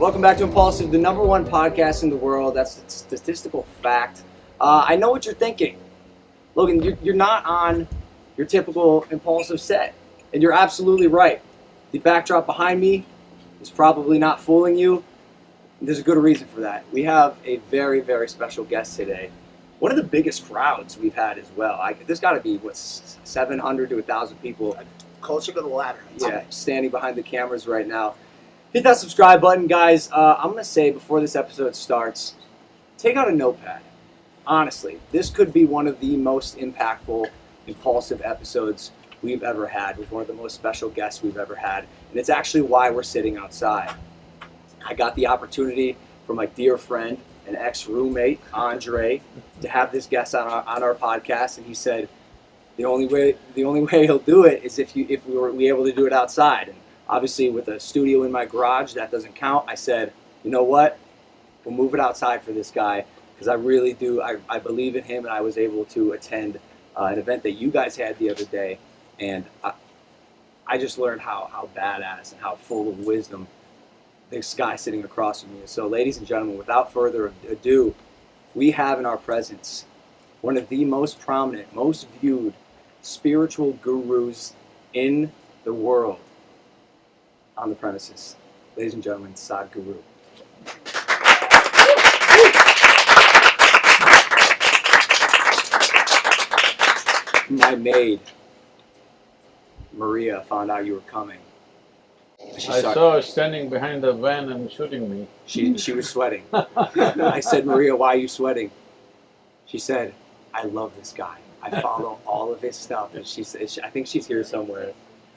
Welcome back to Impulsive, the #1 podcast in the world. That's a statistical fact. I know what you're thinking. Logan, you're not on your typical Impulsive set. And you're absolutely right. The backdrop behind me is probably not fooling you. There's a good reason for that. We have a very, very special guest today. One of the biggest crowds we've had as well. There's got to be, 700 to 1,000 people. Closer to the latter. Yeah, standing behind the cameras right now. Hit that subscribe button, guys. I'm going to say before this episode starts, take out a notepad. Honestly, this could be one of the most impactful, impulsive episodes we've ever had, with one of the most special guests we've ever had. And it's actually why we're sitting outside. I got the opportunity from my dear friend and ex-roommate, Andre, to have this guest on our podcast, and he said the only way he'll do it is if we were able to do it outside. And obviously, with a studio in my garage, that doesn't count. I said, you know what? We'll move it outside for this guy, because I really do. I believe in him, and I was able to attend an event that you guys had the other day, and I just learned how badass and how full of wisdom this guy sitting across from me is. So, ladies and gentlemen, without further ado, we have in our presence one of the most prominent, most viewed spiritual gurus in the world on the premises. Ladies and gentlemen, Sadhguru. My maid, Maria, found out you were coming. I saw her standing behind the van and shooting me. She was sweating. I said, Maria, why are you sweating? She said, I love this guy. I follow all of his stuff. And she said, I think she's here somewhere.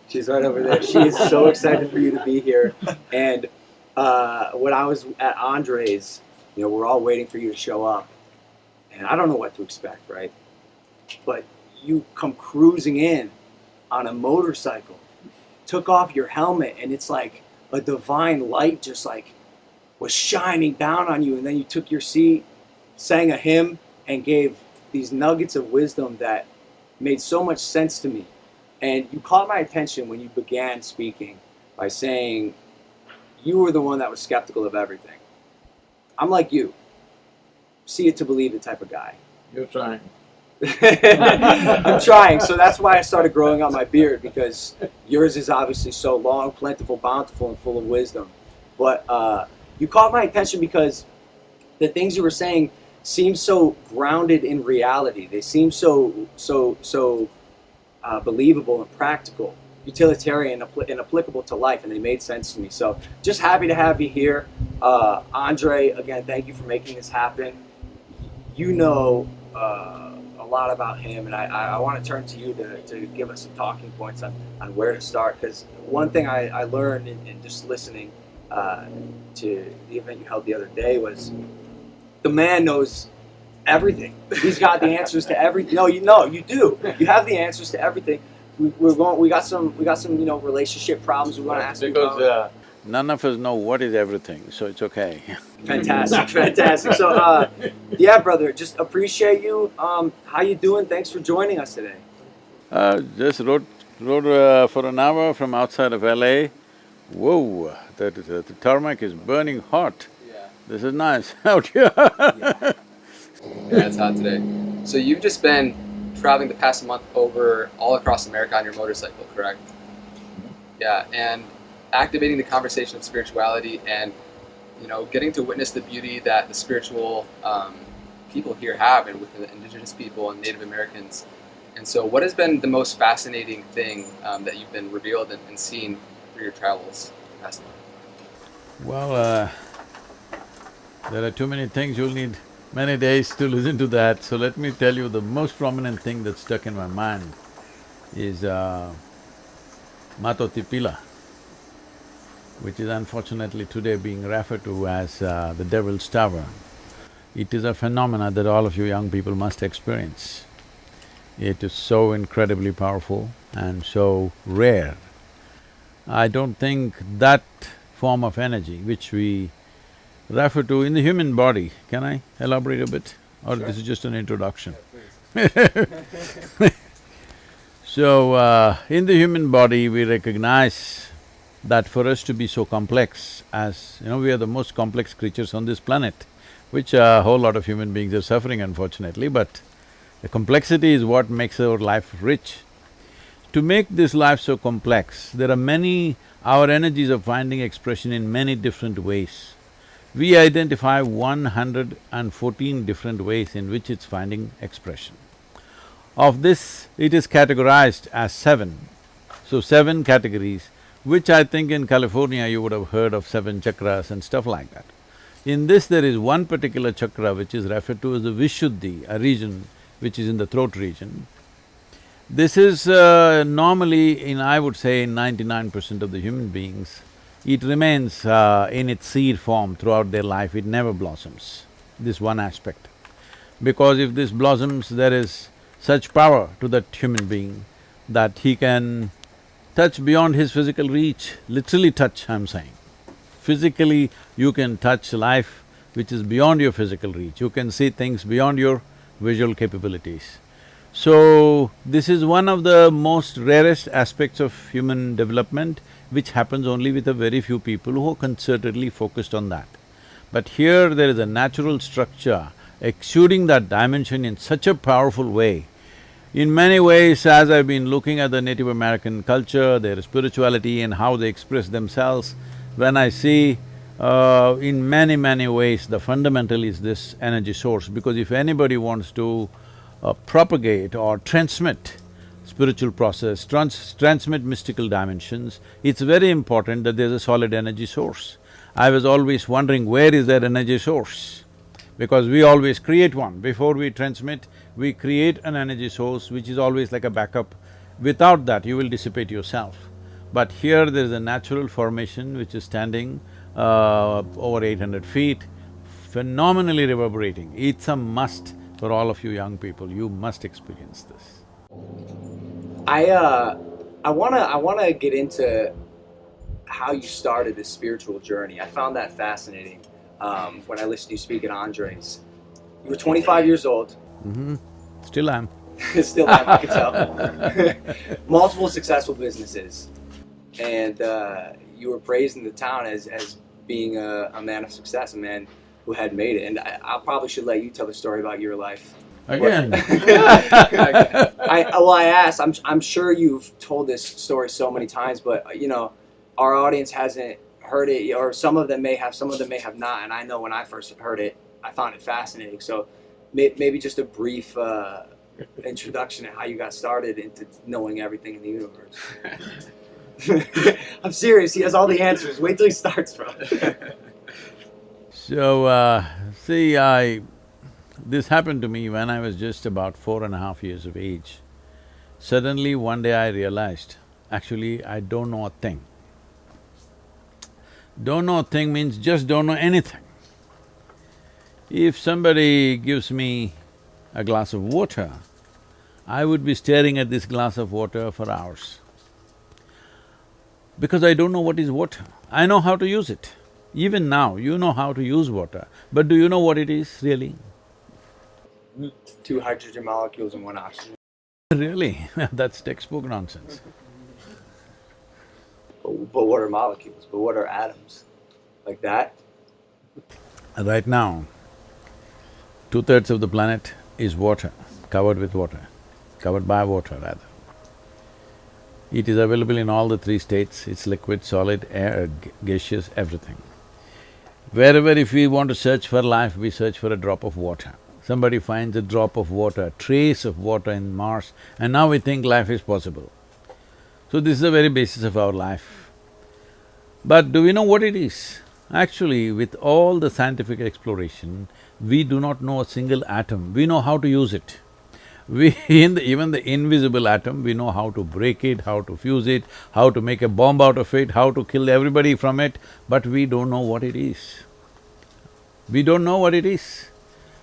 She's right over there. She is so excited for you to be here. And when I was at Andre's, we're all waiting for you to show up. And I don't know what to expect, right? But you come cruising in on a motorcycle, took off your helmet, and it's like a divine light just like was shining down on you. And then you took your seat, sang a hymn, and gave these nuggets of wisdom that made so much sense to me. And you caught my attention when you began speaking by saying you were the one that was skeptical of everything. I'm like you. See it to believe it type of guy. You're trying. I'm trying. So that's why I started growing out my beard, because yours is obviously so long, plentiful, bountiful, and full of wisdom. But you caught my attention because the things you were saying seem so grounded in reality. They seem so believable and practical, utilitarian, and applicable to life, and they made sense to me. So just happy to have you here. Andre, again, thank you for making this happen. You know a lot about him, and I want to turn to you to give us some talking points on where to start, because one thing I learned in just listening to the event you held the other day was the man knows everything. He's got the answers to everything. No, you do. You have the answers to everything. We got some relationship problems we want to ask you about. Because none of us know what is everything, so it's okay. Fantastic, fantastic. So, yeah, brother, just appreciate you. How you doing? Thanks for joining us today. Just rode for an hour from outside of LA. Whoa, the tarmac is burning hot. Yeah. This is nice out here. Yeah, it's hot today. So you've just been traveling the past month over all across America on your motorcycle, correct? Yeah, and activating the conversation of spirituality, and getting to witness the beauty that the spiritual people here have, and with the indigenous people and Native Americans. And so what has been the most fascinating thing that you've been revealed and seen through your travels the past month? Well, there are too many things, you'll need many days to listen to that. So let me tell you, the most prominent thing that stuck in my mind is Matotipila, which is unfortunately today being referred to as the Devil's Tower. It is a phenomena that all of you young people must experience. It is so incredibly powerful and so rare. I don't think that form of energy which we refer to in the human body, can I elaborate a bit? Or Sure. This is just an introduction? Yeah, So, in the human body we recognize that for us to be so complex, as you know, we are the most complex creatures on this planet, which a whole lot of human beings are suffering unfortunately, but the complexity is what makes our life rich. To make this life so complex, there are many… our energies are finding expression in many different ways. We identify 114 different ways in which it's finding expression. Of this, it is categorized as 7. So 7 categories, which I think in California you would have heard of 7 chakras and stuff like that. In this there is one particular chakra which is referred to as the Vishuddhi, a region which is in the throat region. This is normally in, I would say, 99% of the human beings, it remains in its seed form throughout their life, it never blossoms, this one aspect. Because if this blossoms, there is such power to that human being that he can touch beyond his physical reach, literally touch, I'm saying. Physically, you can touch life which is beyond your physical reach, you can see things beyond your visual capabilities. So, this is one of the most rarest aspects of human development, which happens only with a very few people who are concertedly focused on that. But here there is a natural structure exuding that dimension in such a powerful way. In many ways, as I've been looking at the Native American culture, their spirituality and how they express themselves, when I see in many ways the fundamental is this energy source, because if anybody wants to propagate or transmit spiritual process, transmit mystical dimensions, it's very important that there's a solid energy source. I was always wondering, where is that energy source? Because we always create one. Before we transmit, we create an energy source which is always like a backup. Without that, you will dissipate yourself. But here there is a natural formation which is standing over 800 feet, phenomenally reverberating. It's a must for all of you young people, you must experience this. I wanna get into how you started this spiritual journey. I found that fascinating when I listened to you speak at Andre's. You were 25 years old. Still am. Still am, I can tell. Multiple successful businesses, and you were praised in the town as being a man of success, a man who had made it. And I probably should let you tell the story about your life. Again. I asked, I'm sure you've told this story so many times, but you know, our audience hasn't heard it, or some of them may have, some of them may have not, and I know when I first heard it, I found it fascinating. So maybe just a brief introduction to how you got started into knowing everything in the universe. I'm serious, he has all the answers. Wait till he starts, bro. So, see, this happened to me when I was just about 4.5 years of age. Suddenly one day I realized, actually I don't know a thing. Don't know a thing means just don't know anything. If somebody gives me a glass of water, I would be staring at this glass of water for hours. Because I don't know what is water. I know how to use it. Even now, you know how to use water, but do you know what it is really? 2 hydrogen molecules and 1 oxygen. Really? That's textbook nonsense. But what are molecules? But what are atoms? Like that? Right now, 2/3 of the planet is water, covered with water, covered by water rather. It is available in all the 3 states, it's liquid, solid, air, gaseous, everything. Wherever if we want to search for life, we search for a drop of water. Somebody finds a drop of water, a trace of water in Mars, and now we think life is possible. So this is the very basis of our life. But do we know what it is? Actually, with all the scientific exploration, we do not know a single atom, we know how to use it. Even the invisible atom, we know how to break it, how to fuse it, how to make a bomb out of it, how to kill everybody from it, but we don't know what it is. We don't know what it is.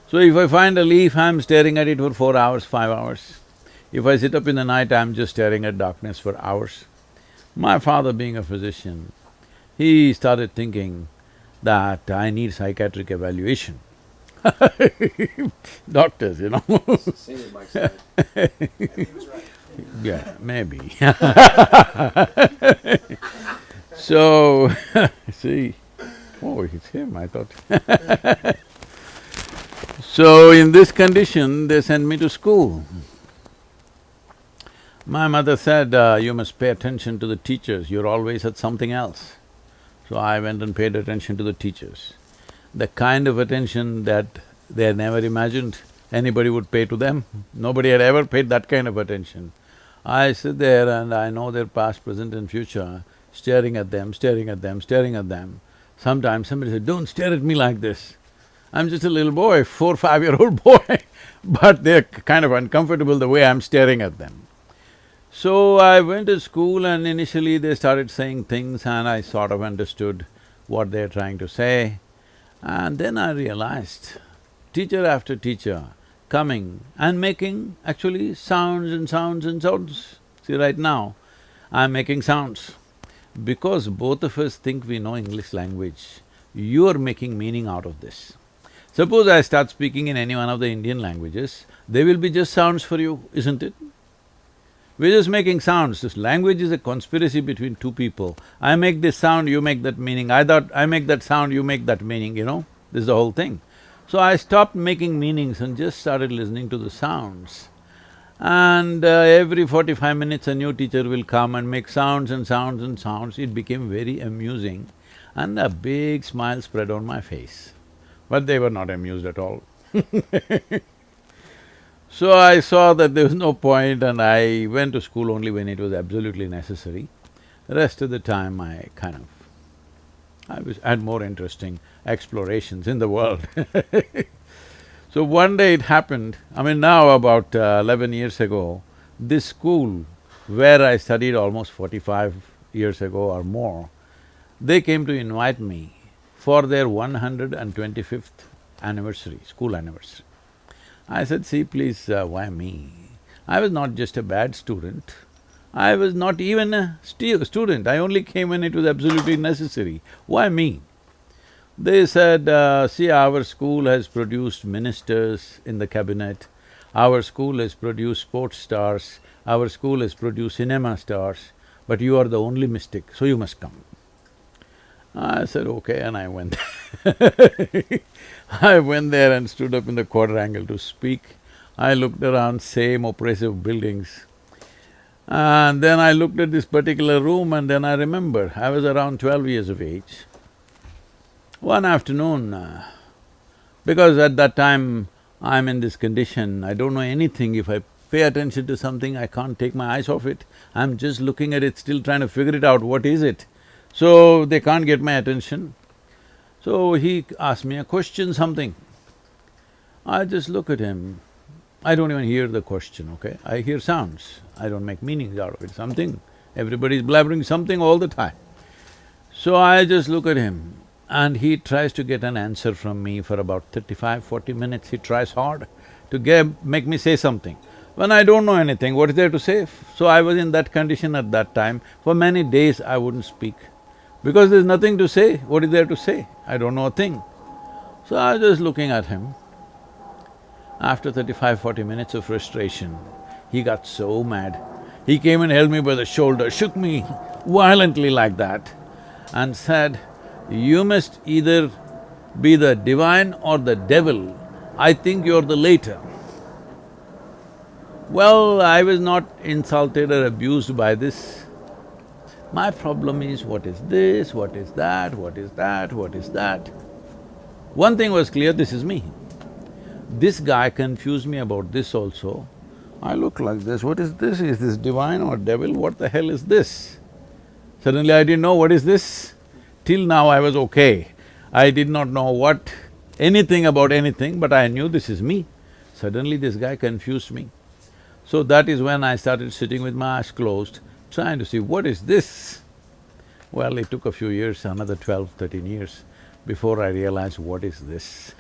So if I find a leaf, I'm staring at it for 4 hours, 5 hours. If I sit up in the night, I'm just staring at darkness for hours. My father being a physician, he started thinking that I need psychiatric evaluation. Doctors, you know. Yeah, maybe. So, see, oh, it's him, I thought. So, in this condition, they sent me to school. My mother said, you must pay attention to the teachers, you're always at something else. So I went and paid attention to the teachers. The kind of attention that they had never imagined anybody would pay to them. Nobody had ever paid that kind of attention. I sit there and I know their past, present and future, staring at them, staring at them, staring at them. Sometimes somebody said, don't stare at me like this. I'm just a little boy, 4 or 5-year-old boy, but they're kind of uncomfortable the way I'm staring at them. So I went to school and initially they started saying things and I sort of understood what they're trying to say. And then I realized, teacher after teacher coming and making actually sounds and sounds and sounds. See, right now, I'm making sounds. Because both of us think we know English language, you're making meaning out of this. Suppose I start speaking in any one of the Indian languages, they will be just sounds for you, isn't it? We're just making sounds. This language is a conspiracy between two people. I make this sound, you make that meaning. I make that sound, you make that meaning, you know? This is the whole thing. So I stopped making meanings and just started listening to the sounds. And every 45 minutes a new teacher will come and make sounds and sounds and sounds. It became very amusing and a big smile spread on my face. But they were not amused at all. So I saw that there was no point and I went to school only when it was absolutely necessary. The rest of the time I had more interesting explorations in the world. So one day it happened, now about 11 years ago, this school where I studied almost 45 years ago or more, they came to invite me for their 125th anniversary, school anniversary. I said, see, please, why me? I was not just a bad student, I was not even a student, I only came when it was absolutely necessary. Why me? They said, see, our school has produced ministers in the cabinet, our school has produced sports stars, our school has produced cinema stars, but you are the only mystic, so you must come. I said, okay, and I went I went there and stood up in the quadrangle to speak. I looked around, same oppressive buildings. And then I looked at this particular room and then I remembered, I was around 12 years of age. One afternoon, because at that time I'm in this condition, I don't know anything. If I pay attention to something, I can't take my eyes off it. I'm just looking at it, still trying to figure it out, what is it? So they can't get my attention. So he asked me a question, something. I just look at him. I don't even hear the question, okay? I hear sounds, I don't make meanings out of it, something. Everybody's blabbering something all the time. So I just look at him and he tries to get an answer from me for about 35–40 minutes. He tries hard to make me say something. When I don't know anything, what is there to say? So I was in that condition at that time. For many days I wouldn't speak. Because there's nothing to say, what is there to say? I don't know a thing. So I was just looking at him. After 35–40 minutes of frustration, he got so mad. He came and held me by the shoulder, shook me violently like that and said, you must either be the divine or the devil. I think you're the later. Well, I was not insulted or abused by this. My problem is, what is this, what is that, what is that, what is that? One thing was clear, this is me. This guy confused me about this also. I look like this, what is this? Is this divine or devil? What the hell is this? Suddenly I didn't know what is this. Till now I was okay. I did not know anything about anything, but I knew this is me. Suddenly this guy confused me. So that is when I started sitting with my eyes closed, trying to see, what is this? Well, it took a few years, another 12–13 years, before I realized what is this.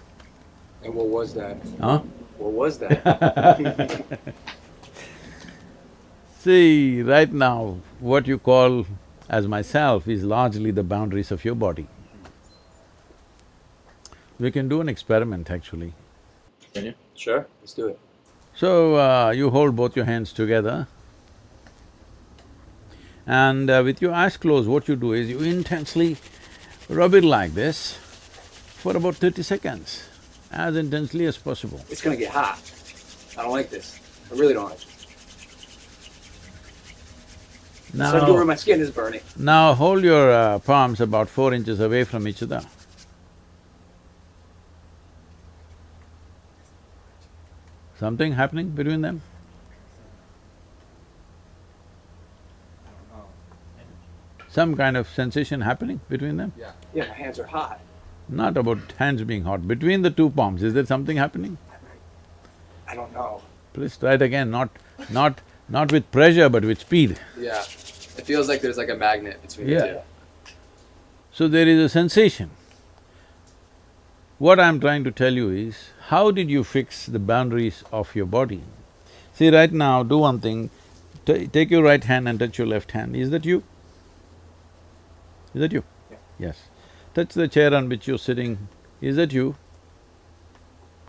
And what was that? Huh? What was that? See, right now, what you call as myself is largely the boundaries of your body. We can do an experiment, actually. Can you? Sure, let's do it. So, you hold both your hands together And with your eyes closed, what you do is you intensely rub it like this for about 30 seconds, as intensely as possible. It's gonna get hot. I don't like this. I really don't like this. Sadhguru, my skin is burning. Now hold your palms about 4 inches away from each other. Something happening between them? Some kind of sensation happening between them? Yeah. Yeah, my hands are hot. Not about hands being hot, between the two palms, is there something happening? I don't know. Please try it again, not with pressure but with speed. Yeah. It feels like there's like a magnet between the Yeah. two. So there is a sensation. What I'm trying to tell you is, how did you fix the boundaries of your body? See, right now, do one thing, take your right hand and touch your left hand. Is that you? Is that you? Yeah. Yes. Touch the chair on which you're sitting. Is that you?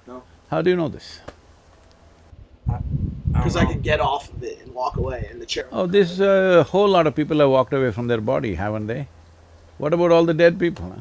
No. How do you know this? Because I can get off of it and walk away in the chair. Oh, this a whole lot of people have walked away from their body, haven't they? What about all the dead people, huh?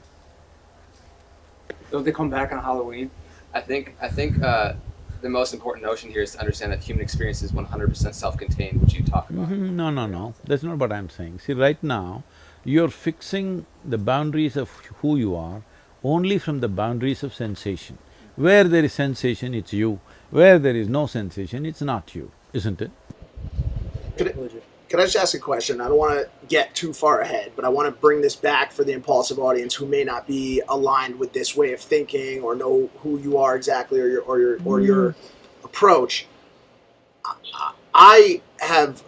Don't they come back on Halloween? I think the most important notion here is to understand that human experience is 100% self-contained, which you talk about. No, that's not what I'm saying. See, right now, you're fixing the boundaries of who you are only from the boundaries of sensation. Where there is sensation, it's you. Where there is no sensation, it's not you, isn't it? Can I just ask a question? I don't want to get too far ahead, but I want to bring this back for the impulsive audience who may not be aligned with this way of thinking or know who you are exactly or your approach. I have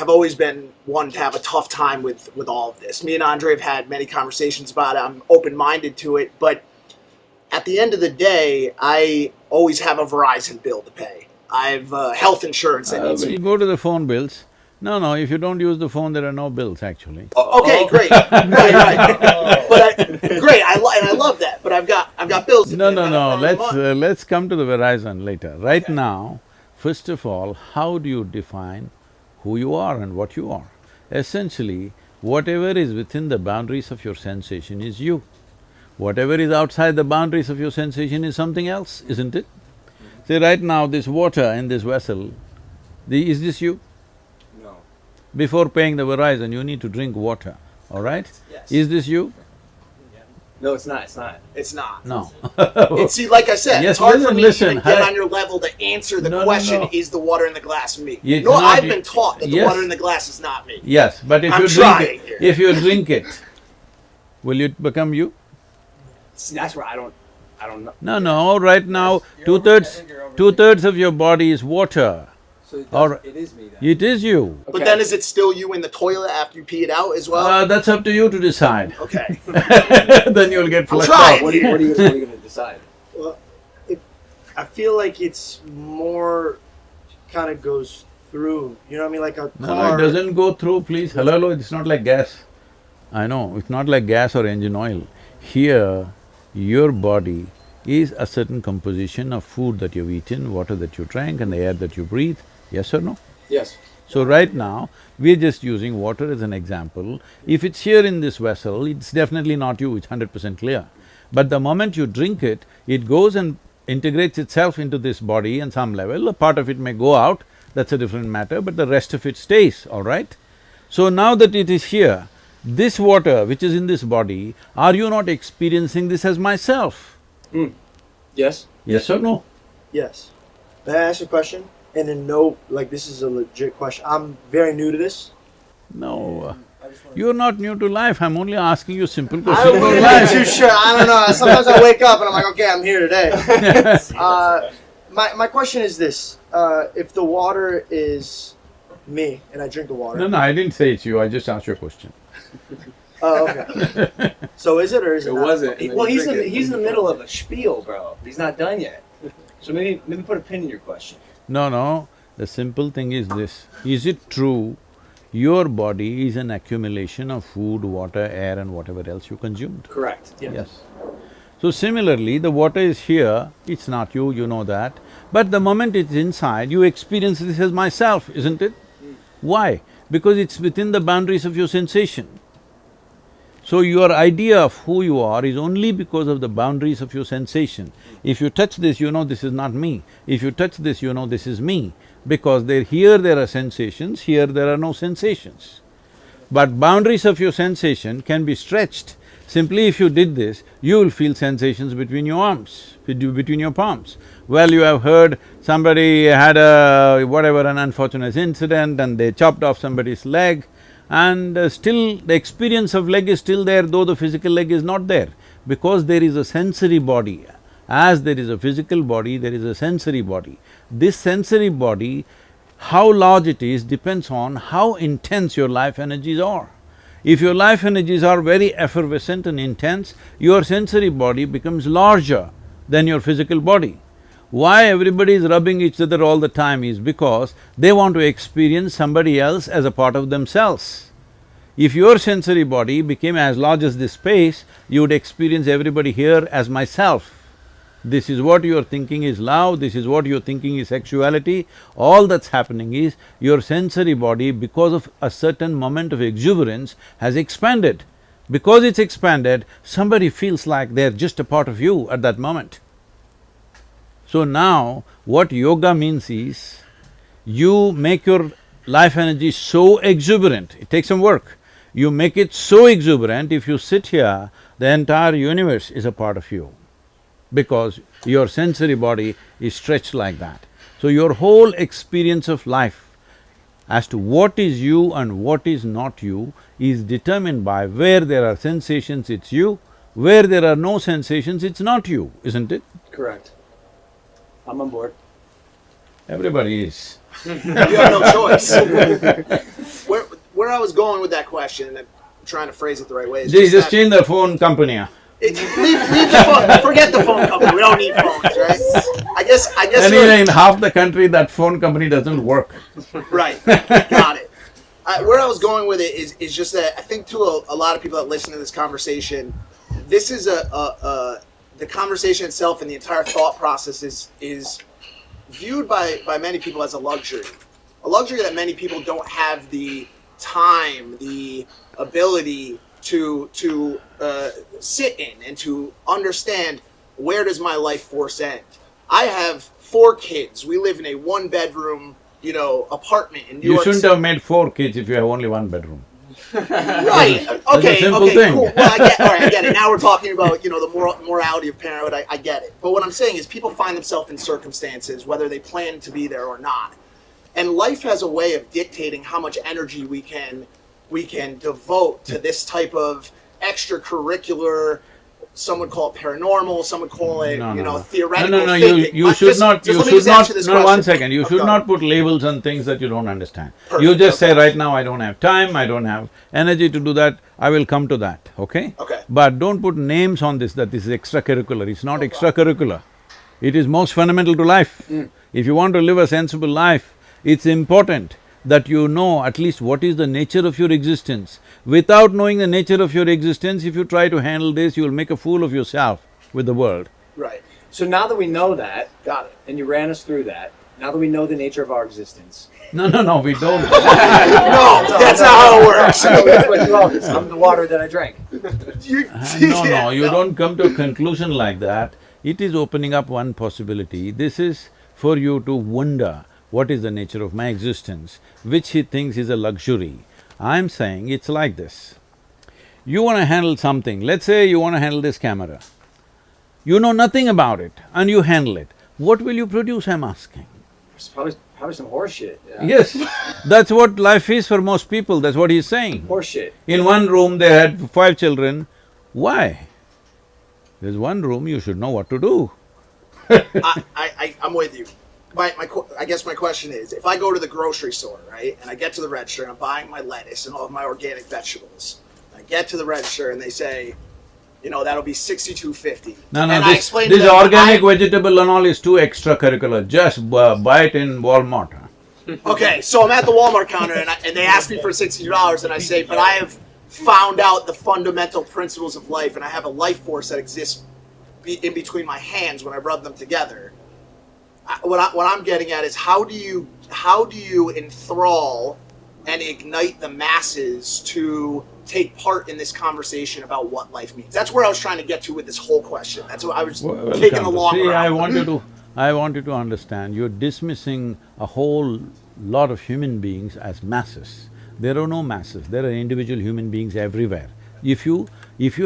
always been one to have a tough time with all of this. Me and Andre have had many conversations about it. I'm open-minded to it, but at the end of the day, I always have a Verizon bill to pay. I have health insurance that needs to You be… go to the phone bills. No, if you don't use the phone, there are no bills actually. Okay, great, right. Great, and I love that. But I've got bills to pay. No, let's come to the Verizon later. Right now, first of all, how do you define who you are and what you are? Essentially, whatever is within the boundaries of your sensation is you. Whatever is outside the boundaries of your sensation is something else, isn't it? See, right now, this water in this vessel, is this you? No. Before paying the Verizon, you need to drink water, all right? Yes. Is this you? No, it's not, it's not. It's not. No. See, like I said, Yes, it's hard for me listen, to even get hi- on your level to answer the No, question, no. is the water in the glass me? It's No, not I've you- been taught that the Yes. water in the glass is not me. Yes, but if I'm you drink trying it, here. if you drink it, will it become you? See, that's where I don't know. No, right now, two-thirds of your body is water. So it, Or- it is me then. It is you. But Okay. then is it still you in the toilet after you pee it out as well? That's up to you to decide. Okay. Then you'll get flushed trying. out. What are you gonna decide? Well, I feel like it's more kind of goes through, you know what I mean, like a No, car. it doesn't go through, please. Hello, it's not like gas. I know, it's not like gas or engine oil. Here, your body is a certain composition of food that you've eaten, water that you drank, and the air that you breathe. Yes or no? Yes. So right now, we're just using water as an example. If it's here in this vessel, it's definitely not you, it's 100% clear. But the moment you drink it, it goes and integrates itself into this body on some level. A part of it may go out, that's a different matter, but the rest of it stays, all right? So now that it is here, this water which is in this body, are you not experiencing this as myself? Yes? Yes or no? Yes. May I ask a question? And then no, like this is a legit question. I'm very new to this. No, you're not new to life, I'm only asking you simple I questions wouldn't about be life. too sure. I don't know. Sometimes I wake up and I'm like, okay, I'm here today. My question is this: if the water is me and I drink the water, No, I didn't say it's you, I just asked you a question. oh, okay. So is it or is it? It not? wasn't. and then Well, you he's drink it. in the middle of a spiel, bro. He's not done yet. So maybe put a pin in your question. No, the simple thing is this, is it true your body is an accumulation of food, water, air and whatever else you consumed? Correct. Yes. So similarly, the water is here, it's not you, you know that, but the moment it's inside, you experience this as myself, isn't it? Why? Because it's within the boundaries of your sensation. So your idea of who you are is only because of the boundaries of your sensation. If you touch this, you know this is not me. If you touch this, you know this is me. Because here there are sensations, here there are no sensations. But boundaries of your sensation can be stretched. Simply if you did this, you will feel sensations between your arms, between your palms. Well, you have heard somebody had an unfortunate incident and they chopped off somebody's leg, and still the experience of leg is still there, though the physical leg is not there, because there is a sensory body. As there is a physical body, there is a sensory body. This sensory body, how large it is depends on how intense your life energies are. If your life energies are very effervescent and intense, your sensory body becomes larger than your physical body. Why everybody is rubbing each other all the time is because they want to experience somebody else as a part of themselves. If your sensory body became as large as this space, you would experience everybody here as myself. This is what you're thinking is love, this is what you're thinking is sexuality. All that's happening is your sensory body, because of a certain moment of exuberance, has expanded. Because it's expanded, somebody feels like they're just a part of you at that moment. So now, what yoga means is, you make your life energy so exuberant, it takes some work. You make it so exuberant, if you sit here, the entire universe is a part of you, because your sensory body is stretched like that. So your whole experience of life as to what is you and what is not you is determined by where there are sensations, it's you, where there are no sensations, it's not you, isn't it? Correct. I'm on board. Everybody is. You have no choice. Where I was going with that question, and I'm trying to phrase it the right way, is Just change the phone company. leave the phone, forget the phone company, we don't need phones, right? I guess Anyway, in half the country, that phone company doesn't work. Right, got it. Where I was going with it is just that I think to a lot of people that listen to this conversation, this is the conversation itself and the entire thought process is viewed by many people as a luxury that many people don't have the time, the ability to sit in and to understand, where does my life force end? I have 4 kids. We live in a 1-bedroom, apartment in New York You shouldn't City. have made 4 kids if you have only 1 bedroom. Right. That's a simple thing. Cool. Well, I get it. Now we're talking about, the morality of parenthood. I get it. But what I'm saying is people find themselves in circumstances, whether they plan to be there or not. And life has a way of dictating how much energy we can devote to this type of extracurricular. Some would call it paranormal. Some would call it, theoretical thinking. You should not. One second. You should Okay. not put labels on things that you don't understand. Perfect, You just okay. say, right now I don't have time, I don't have energy to do that, I will come to that, okay? Okay. But don't put names on this, that this is extracurricular. It's not extracurricular. It is most fundamental to life. If you want to live a sensible life, it's important that you know at least what is the nature of your existence. Without knowing the nature of your existence, if you try to handle this, you will make a fool of yourself with the world. Right. So now that we know that, Got it. and you ran us through that, now that we know the nature of our existence… No, we don't. No, that's not how it works. That's what you always… I'm the water that I drank. No, you don't come to a conclusion like that. It is opening up one possibility. This is for you to wonder, what is the nature of my existence, which he thinks is a luxury. I'm saying it's like this. You want to handle something, let's say you want to handle this camera. You know nothing about it and you handle it. What will you produce, I'm asking? It's probably some horse shit. Yeah. Yes, that's what life is for most people, that's what he's saying. Horse shit. In one room they had 5 children. Why? There's one room, you should know what to do. I'm with you. I guess my question is, if I go to the grocery store, right, and I get to the register and I'm buying my lettuce and all of my organic vegetables, I get to the register and they say, that'll be $62.50. No, and this, I explain to this them, organic vegetable and all is too extracurricular, just buy it in Walmart. Okay, so I'm at the Walmart counter and they ask me for $62 and I say, but I have found out the fundamental principles of life and I have a life force that exists in between my hands when I rub them together. What I'm getting at is, how do you enthrall and ignite the masses to take part in this conversation about what life means? That's where I was trying to get to with this whole question. That's what I was taking a long See, route. I want you to understand, you're dismissing a whole lot of human beings as masses. There are no masses, there are individual human beings everywhere. If you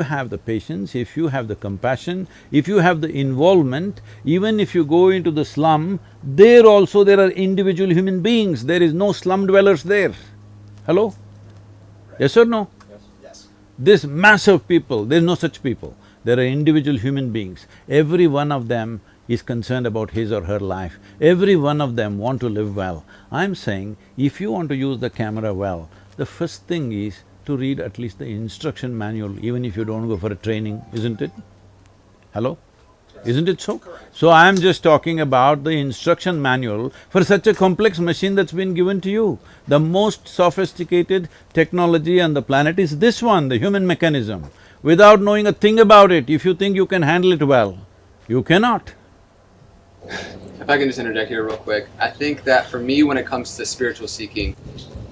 have the patience, if you have the compassion, if you have the involvement, even if you go into the slum, there also there are individual human beings, there is no slum dwellers there. Hello? Yes or no? Yes. This mass of people, there's no such people. There are individual human beings. Every one of them is concerned about his or her life. Every one of them want to live well. I'm saying, if you want to use the camera well, the first thing is to read at least the instruction manual, even if you don't go for a training, isn't it? Hello? Isn't it so? So I'm just talking about the instruction manual for such a complex machine that's been given to you. The most sophisticated technology on the planet is this one, the human mechanism. Without knowing a thing about it, if you think you can handle it well, you cannot. If I can just interject here real quick, I think that for me, when it comes to spiritual seeking,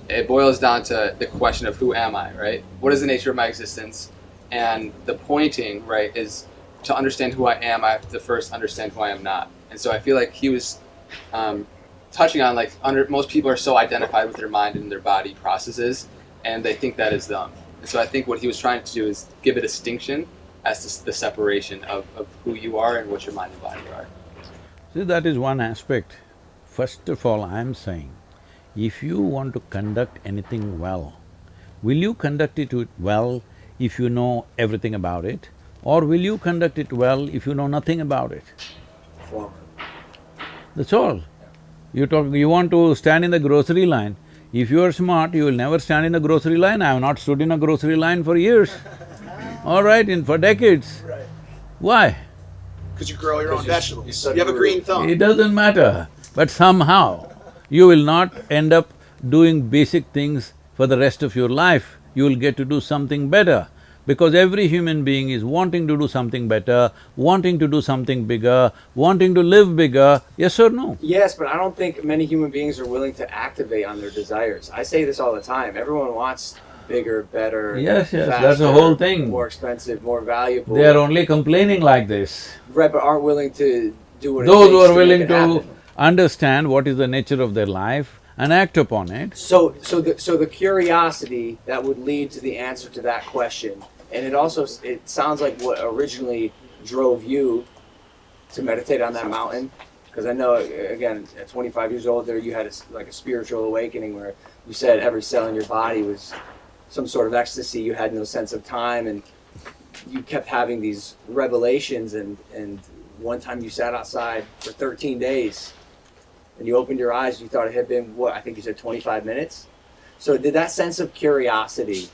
it boils down to the question of who am I, right? What is the nature of my existence? And the pointing, right, is to understand who I am, I have to first understand who I am not. And so I feel like he was touching on, like, most people are so identified with their mind and their body processes, and they think that is them. And so I think what he was trying to do is give a distinction as to the separation of who you are and what your mind and body are. See, that is one aspect. First of all, I'm saying, if you want to conduct anything well, will you conduct it well if you know everything about it? Or will you conduct it well if you know nothing about it? Former. That's all. You want to stand in the grocery line, if you are smart, you will never stand in the grocery line. I have not stood in a grocery line for years. All right, for decades. Right. Why? Because you grow your own vegetables. you You have a green thumb. It doesn't matter, but somehow you will not end up doing basic things for the rest of your life. You will get to do something better, because every human being is wanting to do something better, wanting to do something bigger, wanting to live bigger, yes or no? Yes, but I don't think many human beings are willing to activate on their desires. I say this all the time. Everyone wants bigger, better, Yes, faster, that's the whole thing. more expensive, more valuable. They are only complaining like this. Right, but aren't willing to do what it Those takes who are to willing make it to happen. understand what is the nature of their life and act upon it. So the curiosity that would lead to the answer to that question, and it sounds like what originally drove you to meditate on that mountain, because I know, again, at 25 years old, there you had a spiritual awakening where you said every cell in your body was some sort of ecstasy. You had no sense of time, and you kept having these revelations. And one time you sat outside for 13 days, and you opened your eyes. You thought it had been what I think you said 25 minutes. So did that sense of curiosity?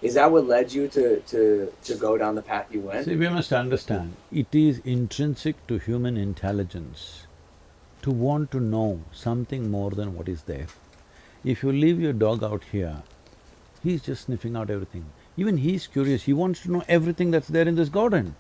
Is that what led you to go down the path you went? See, we must understand, it is intrinsic to human intelligence to want to know something more than what is there. If you leave your dog out here, he's just sniffing out everything. Even he's curious, he wants to know everything that's there in this garden.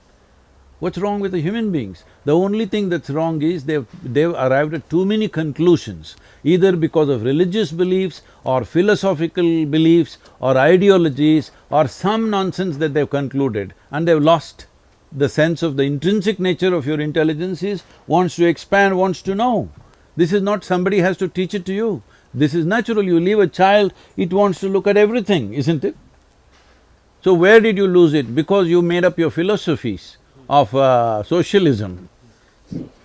What's wrong with the human beings? The only thing that's wrong is they've arrived at too many conclusions, either because of religious beliefs or philosophical beliefs or ideologies or some nonsense that they've concluded, and they've lost the sense of the intrinsic nature of your intelligence is wants to expand, wants to know. This is not somebody has to teach it to you. This is natural. You leave a child, it wants to look at everything, isn't it? So where did you lose it? Because you made up your philosophies of socialism. If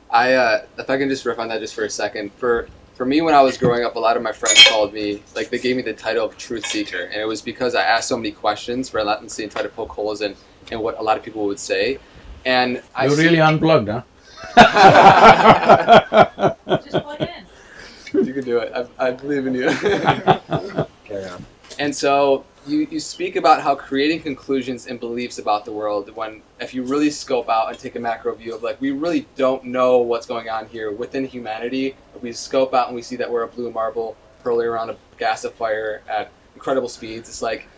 I can just riff on that just for a second. For me, when I was growing up, a lot of my friends called me, like they gave me the title of truth seeker, and it was because I asked so many questions relentlessly and tried to poke holes in what a lot of people would say. And You're really unplugged, huh? Just plug in. You can do it. I believe in you. Carry on. And so you speak about how creating conclusions and beliefs about the world, when if you really scope out and take a macro view of like we really don't know what's going on here within humanity, if we scope out and we see that we're a blue marble hurling around a gasifier at incredible speeds, it's like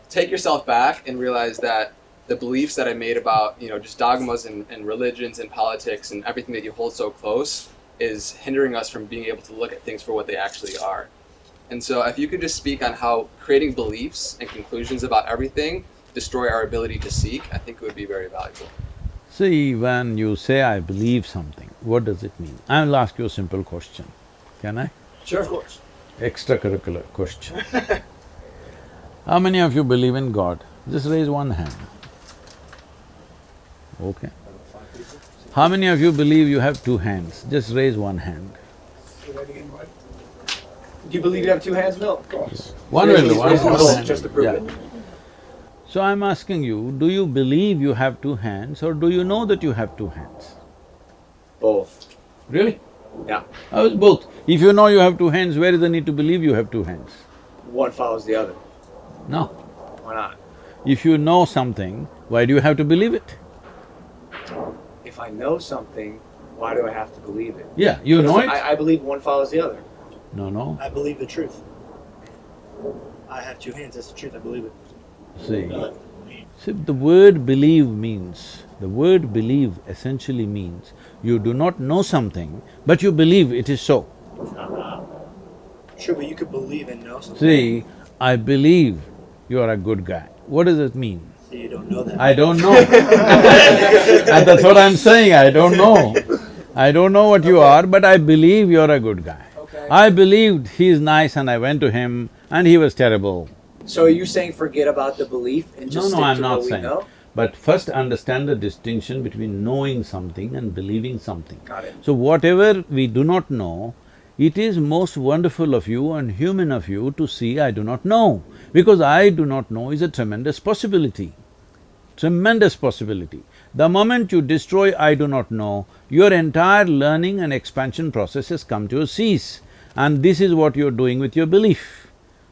take yourself back and realize that the beliefs that I made about, just dogmas and religions and politics and everything that you hold so close is hindering us from being able to look at things for what they actually are. And so if you could just speak on how creating beliefs and conclusions about everything destroy our ability to seek, I think it would be very valuable. See, when you say, I believe something, what does it mean? I'll ask you a simple question, can I? Sure, of course. Extracurricular question. How many of you believe in God? Just raise one hand. Okay. How many of you believe you have two hands? Just raise one hand. Do you believe you have two hands? No, of course. One will do, one hand. Just to prove Yeah. it. So I'm asking you, do you believe you have two hands or do you know that you have two hands? Both. Really? Yeah. How is both? If you know you have two hands, where is the need to believe you have two hands? One follows the other. No. Why not? If you know something, why do you have to believe it? If I know something, why do I have to believe it? Yeah, you know it? I believe one follows the other. No. I believe the truth. I have two hands, that's the truth, I believe it. See, the word believe essentially means you do not know something, but you believe it is so. Sure, but you could believe and know something. See, I believe you are a good guy. What does it mean? So you don't know that. I don't know. And that's what I'm saying, I don't know. I don't know what you are, but I believe you're a good guy. Okay. I believed he's nice and I went to him and he was terrible. So are you saying forget about the belief and just stick I'm to not what we saying. know? But first understand the distinction between knowing something and believing something. Got it. So whatever we do not know, it is most wonderful of you and human of you to see I do not know. Because I do not know is a tremendous possibility. Tremendous possibility. The moment you destroy I do not know, your entire learning and expansion process has come to a cease. And this is what you're doing with your belief.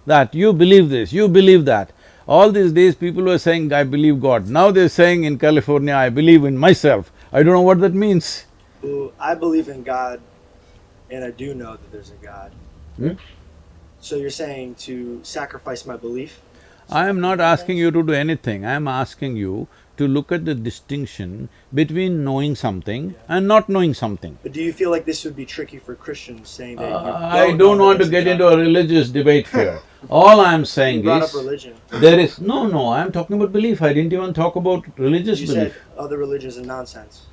That you believe this, you believe that. All these days people were saying, I believe God. Now they're saying in California, I believe in myself. I don't know what that means. Well, I believe in God, and I do know that there's a God. Hmm? So you're saying to sacrifice my belief? I am not asking you to do anything, I am asking you to look at the distinction between knowing something and not knowing something. But do you feel like this would be tricky for Christians, saying that I don't want to get into a religious debate here. All I am saying You brought up is, religion. there is… No, I am talking about belief, I didn't even talk about religious You belief. said other religions are nonsense.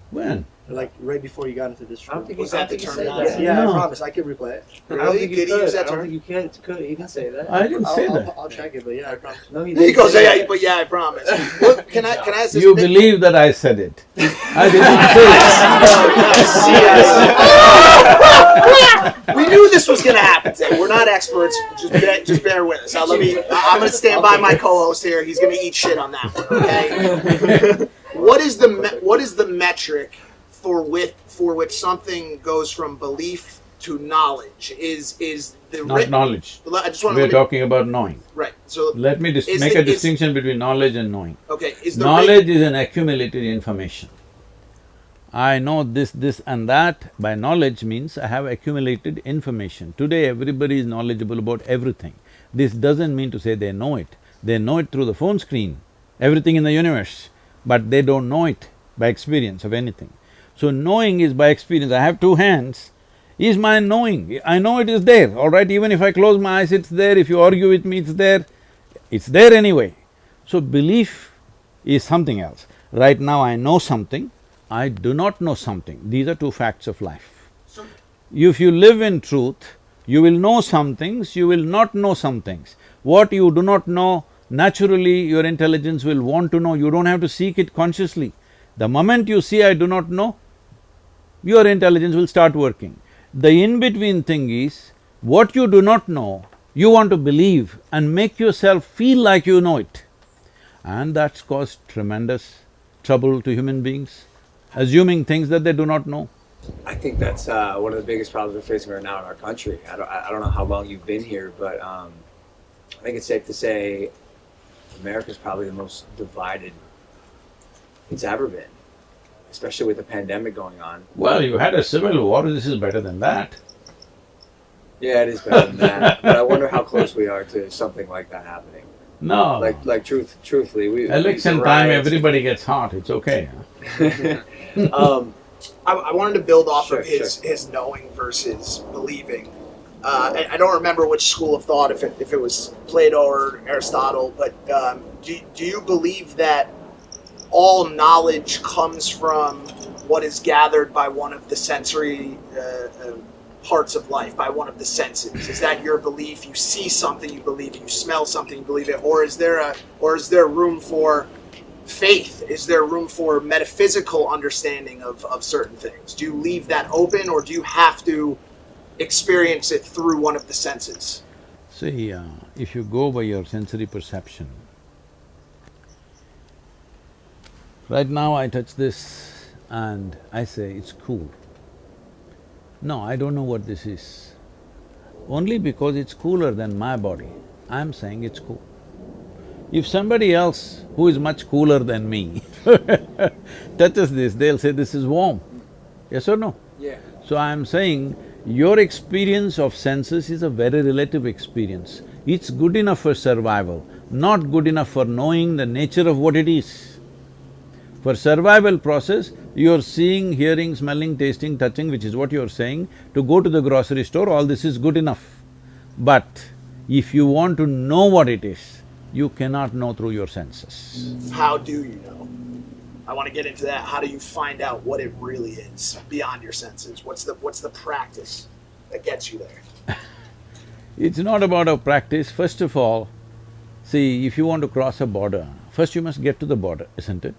When? Like right before you got into this I don't room. think Was I don't that the think you term said nonsense? that. Yeah, No. I promise, I could replay it. I don't Really? think you Did he could. use that I don't term? think you can. You can say that. I didn't say that. I'll check it, but yeah, I promise. No, he He didn't goes, say yeah, that. but yeah, I promise. What, can I ask this? You believe that I said it. I didn't say it. We knew this was going to happen today. We're not experts. Just bear with us. I'm going to stand by my co-host here. He's going to eat shit on that one. Okay. What is the metric for which something goes from belief to knowledge? Is the Not knowledge. I just want We're to talking about knowing. right. So Let me Is make the- a is- distinction between knowledge and knowing. okay, is the Knowledge is an accumulated information. I know this and that. By knowledge means I have accumulated information. Today everybody is knowledgeable about everything. This doesn't mean to say they know it. They know it through the phone screen, everything in the universe, but they don't know it by experience of anything. So knowing is by experience. I have two hands, is my knowing. I know it is there, all right? Even if I close my eyes, it's there. If you argue with me, it's there. It's there anyway. So belief is something else. Right now I know something, I do not know something. These are two facts of life. If you live in truth, you will know some things, you will not know some things. What you do not know, naturally your intelligence will want to know, you don't have to seek it consciously. The moment you see I do not know, your intelligence will start working. The in-between thing is, what you do not know, you want to believe and make yourself feel like you know it. And that's caused tremendous trouble to human beings, assuming things that they do not know. I think that's one of the biggest problems we're facing right now in our country. I don't know how long you've been here, but I think it's safe to say America's probably the most divided it's ever been, especially with the pandemic going on. Well, you had a civil war, this is better than that. Yeah, it is better than that, but I wonder how close we are to something like that happening. No. Truthfully, we Election the time, riots- everybody gets hot, it's okay. I wanted to build off Sure, of his knowing versus believing. I don't remember which school of thought, if it was Plato or Aristotle, but do you believe that all knowledge comes from what is gathered by one of the sensory parts of life, by one of the senses? Is that your belief? You see something, you believe it. You smell something, you believe it. Or is there room for faith? Is there room for metaphysical understanding of certain things? Do you leave that open, or do you have to experience it through one of the senses? See, if you go by your sensory perception, right now I touch this and I say, it's cool. No, I don't know what this is. Only because it's cooler than my body, I'm saying it's cool. If somebody else who is much cooler than me touches this, they'll say this is warm. Yes or no? Yeah. So I'm saying your experience of senses is a very relative experience. It's good enough for survival, not good enough for knowing the nature of what it is. For survival process, you're seeing, hearing, smelling, tasting, touching, which is what you're saying. To go to the grocery store, all this is good enough. But if you want to know what it is, you cannot know through your senses. How do you know? I want to get into that. How do you find out what it really is beyond your senses? What's the practice that gets you there? It's not about a practice. First of all, see, if you want to cross a border, first you must get to the border, isn't it?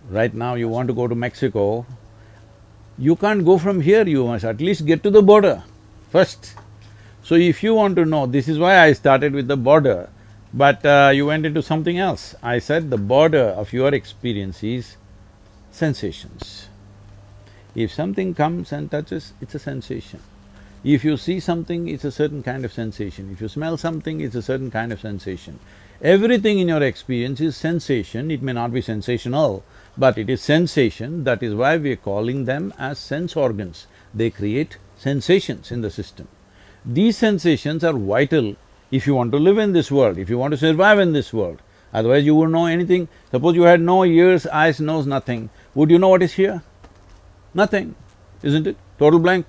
Right now you want to go to Mexico, you can't go from here, you must at least get to the border first. So if you want to know, this is why I started with the border, but you went into something else. I said the border of your experience is sensations. If something comes and touches, it's a sensation. If you see something, it's a certain kind of sensation. If you smell something, it's a certain kind of sensation. Everything in your experience is sensation. It may not be sensational, but it is sensation. That is why we are calling them as sense organs. They create sensations in the system. These sensations are vital if you want to live in this world, if you want to survive in this world. Otherwise you wouldn't know anything. Suppose you had no ears, eyes, nose, nothing. Would you know what is here? Nothing, isn't it? Total blank.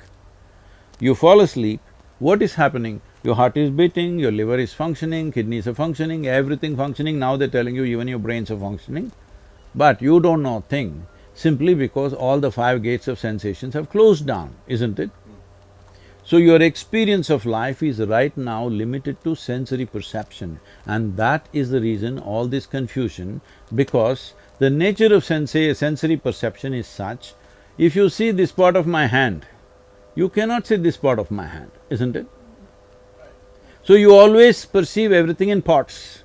You fall asleep, what is happening? Your heart is beating, your liver is functioning, kidneys are functioning, everything functioning. Now they're telling you even your brains are functioning. But you don't know a thing simply because all the 5 gates of sensations have closed down, isn't it? So your experience of life is right now limited to sensory perception, and that is the reason all this confusion, because the nature of sensory perception is such, if you see this part of my hand, you cannot see this part of my hand, isn't it? So you always perceive everything in parts.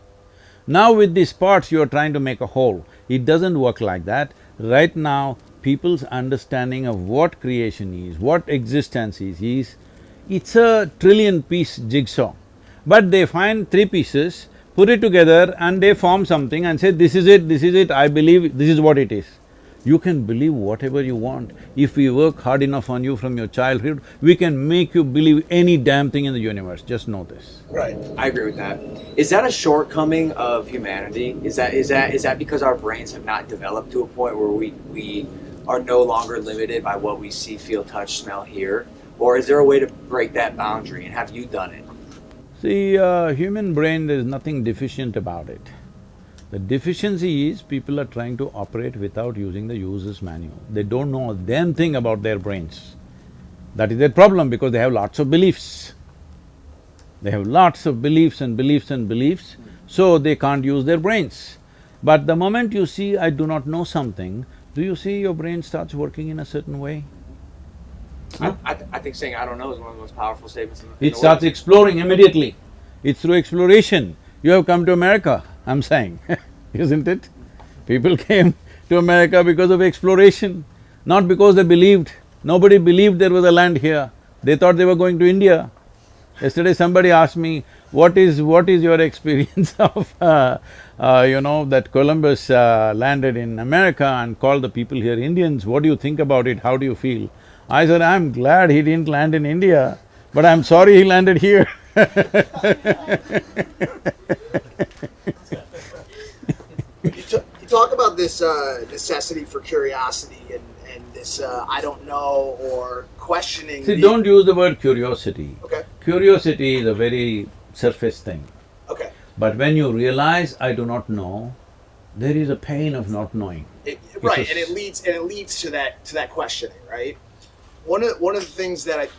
Now with these parts you are trying to make a whole. It doesn't work like that. Right now, people's understanding of what creation is, what existence is, it's a trillion-piece jigsaw. But they find 3 pieces, put it together and they form something and say, this is it, I believe this is what it is. You can believe whatever you want. If we work hard enough on you from your childhood, we can make you believe any damn thing in the universe, just know this. Right. I agree with that. Is that a shortcoming of humanity? Is that because our brains have not developed to a point where we are no longer limited by what we see, feel, touch, smell, hear? Or is there a way to break that boundary, and have you done it? See, human brain, there is nothing deficient about it. The deficiency is people are trying to operate without using the user's manual. They don't know a damn thing about their brains. That is their problem because they have lots of beliefs. They have lots of beliefs and beliefs and beliefs, so they can't use their brains. But the moment you see, I do not know something, do you see your brain starts working in a certain way? I think saying I don't know is one of the most powerful statements in the It starts exploring immediately. It's through exploration. You have come to America, I'm saying, isn't it? People came to America because of exploration, not because they believed. Nobody believed there was a land here. They thought they were going to India. Yesterday somebody asked me, what is your experience of, that Columbus landed in America and called the people here Indians, what do you think about it, how do you feel? I said, I'm glad he didn't land in India, but I'm sorry he landed here. You talk about this necessity for curiosity and this I don't know or questioning. See, don't use the word curiosity. Okay. Curiosity is a very surface thing. Okay. But when you realize I do not know, there is a pain of not knowing. Right, and it leads to that questioning, right? One of the things that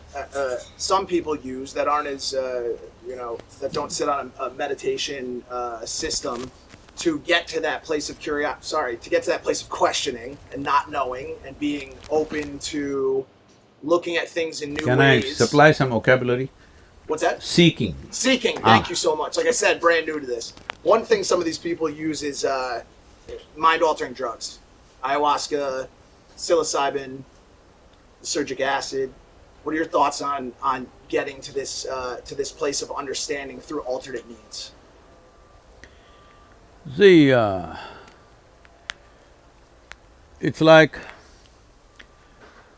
some people use that aren't as that don't sit on a meditation system to get to that place of to get to that place of questioning and not knowing and being open to looking at things in new Can ways. I supply some vocabulary? What's that? Seeking. Seeking. Thank you so much. Like I said, brand new to this. One thing some of these people use is mind-altering drugs, ayahuasca, psilocybin, surgic acid. What are your thoughts on getting to this place of understanding through alternate means? See, it's like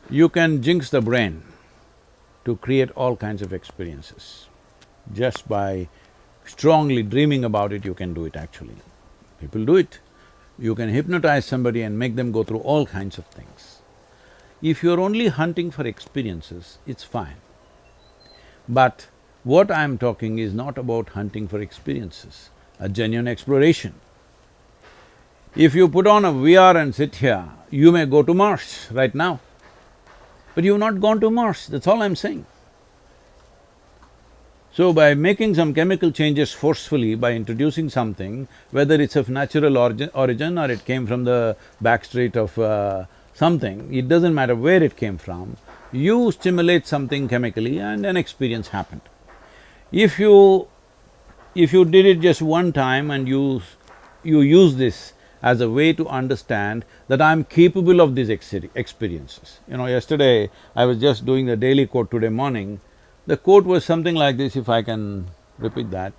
you can jinx the brain to create all kinds of experiences. Just by strongly dreaming about it, you can do it actually. People do it. You can hypnotize somebody and make them go through all kinds of things. If you're only hunting for experiences, it's fine. But what I'm talking is not about hunting for experiences, a genuine exploration. If you put on a VR and sit here, you may go to Mars right now. But you've not gone to Mars, that's all I'm saying. So by making some chemical changes forcefully, by introducing something, whether it's of natural origin or it came from the backstreet of something, it doesn't matter where it came from, you stimulate something chemically and an experience happened. If you did it just one time and you use this as a way to understand that I'm capable of these experiences. Yesterday I was just doing the daily quote today morning. The quote was something like this, if I can repeat that.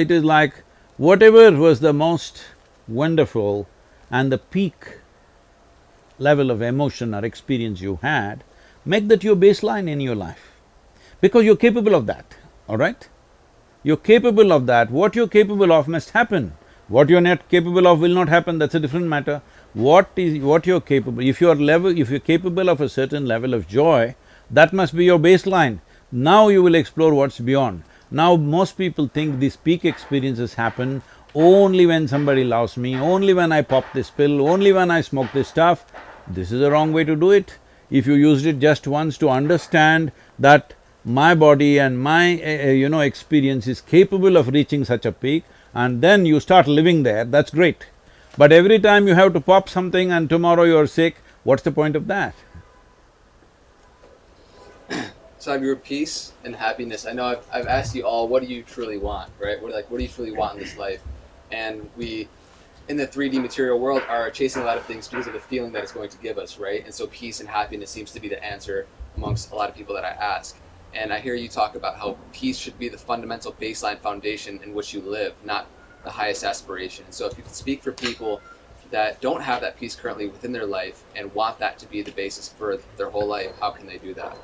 It is like, whatever was the most wonderful and the peak level of emotion or experience you had, make that your baseline in your life. Because you're capable of that, all right? You're capable of that. What you're capable of must happen. What you're not capable of will not happen, that's a different matter. What you're capable… if you're capable of a certain level of joy, that must be your baseline. Now you will explore what's beyond. Now most people think these peak experiences happen only when somebody loves me, only when I pop this pill, only when I smoke this stuff. This is the wrong way to do it. If you used it just once to understand that my body and my experience is capable of reaching such a peak, and then you start living there, that's great. But every time you have to pop something and tomorrow you're sick, what's the point of that? So your peace and happiness, I know I've asked you all, what do you truly want, right? What do you truly want in this life? And we, in the 3D material world, are chasing a lot of things because of the feeling that it's going to give us, right? And so peace and happiness seems to be the answer amongst a lot of people that I ask. And I hear you talk about how peace should be the fundamental baseline foundation in which you live, not the highest aspiration. So if you could speak for people that don't have that peace currently within their life and want that to be the basis for their whole life, how can they do that?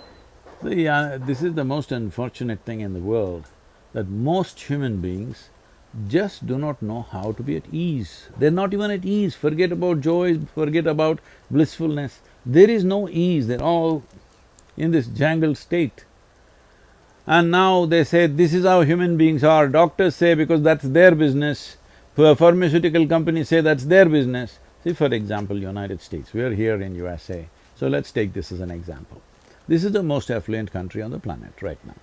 See, this is the most unfortunate thing in the world, that most human beings just do not know how to be at ease. They're not even at ease, forget about joy, forget about blissfulness. There is no ease, they're all in this jangled state. And now they say, this is how human beings are. Doctors say because that's their business, pharmaceutical companies say that's their business. See, for example, United States, we are here in USA, so let's take this as an example. This is the most affluent country on the planet right now.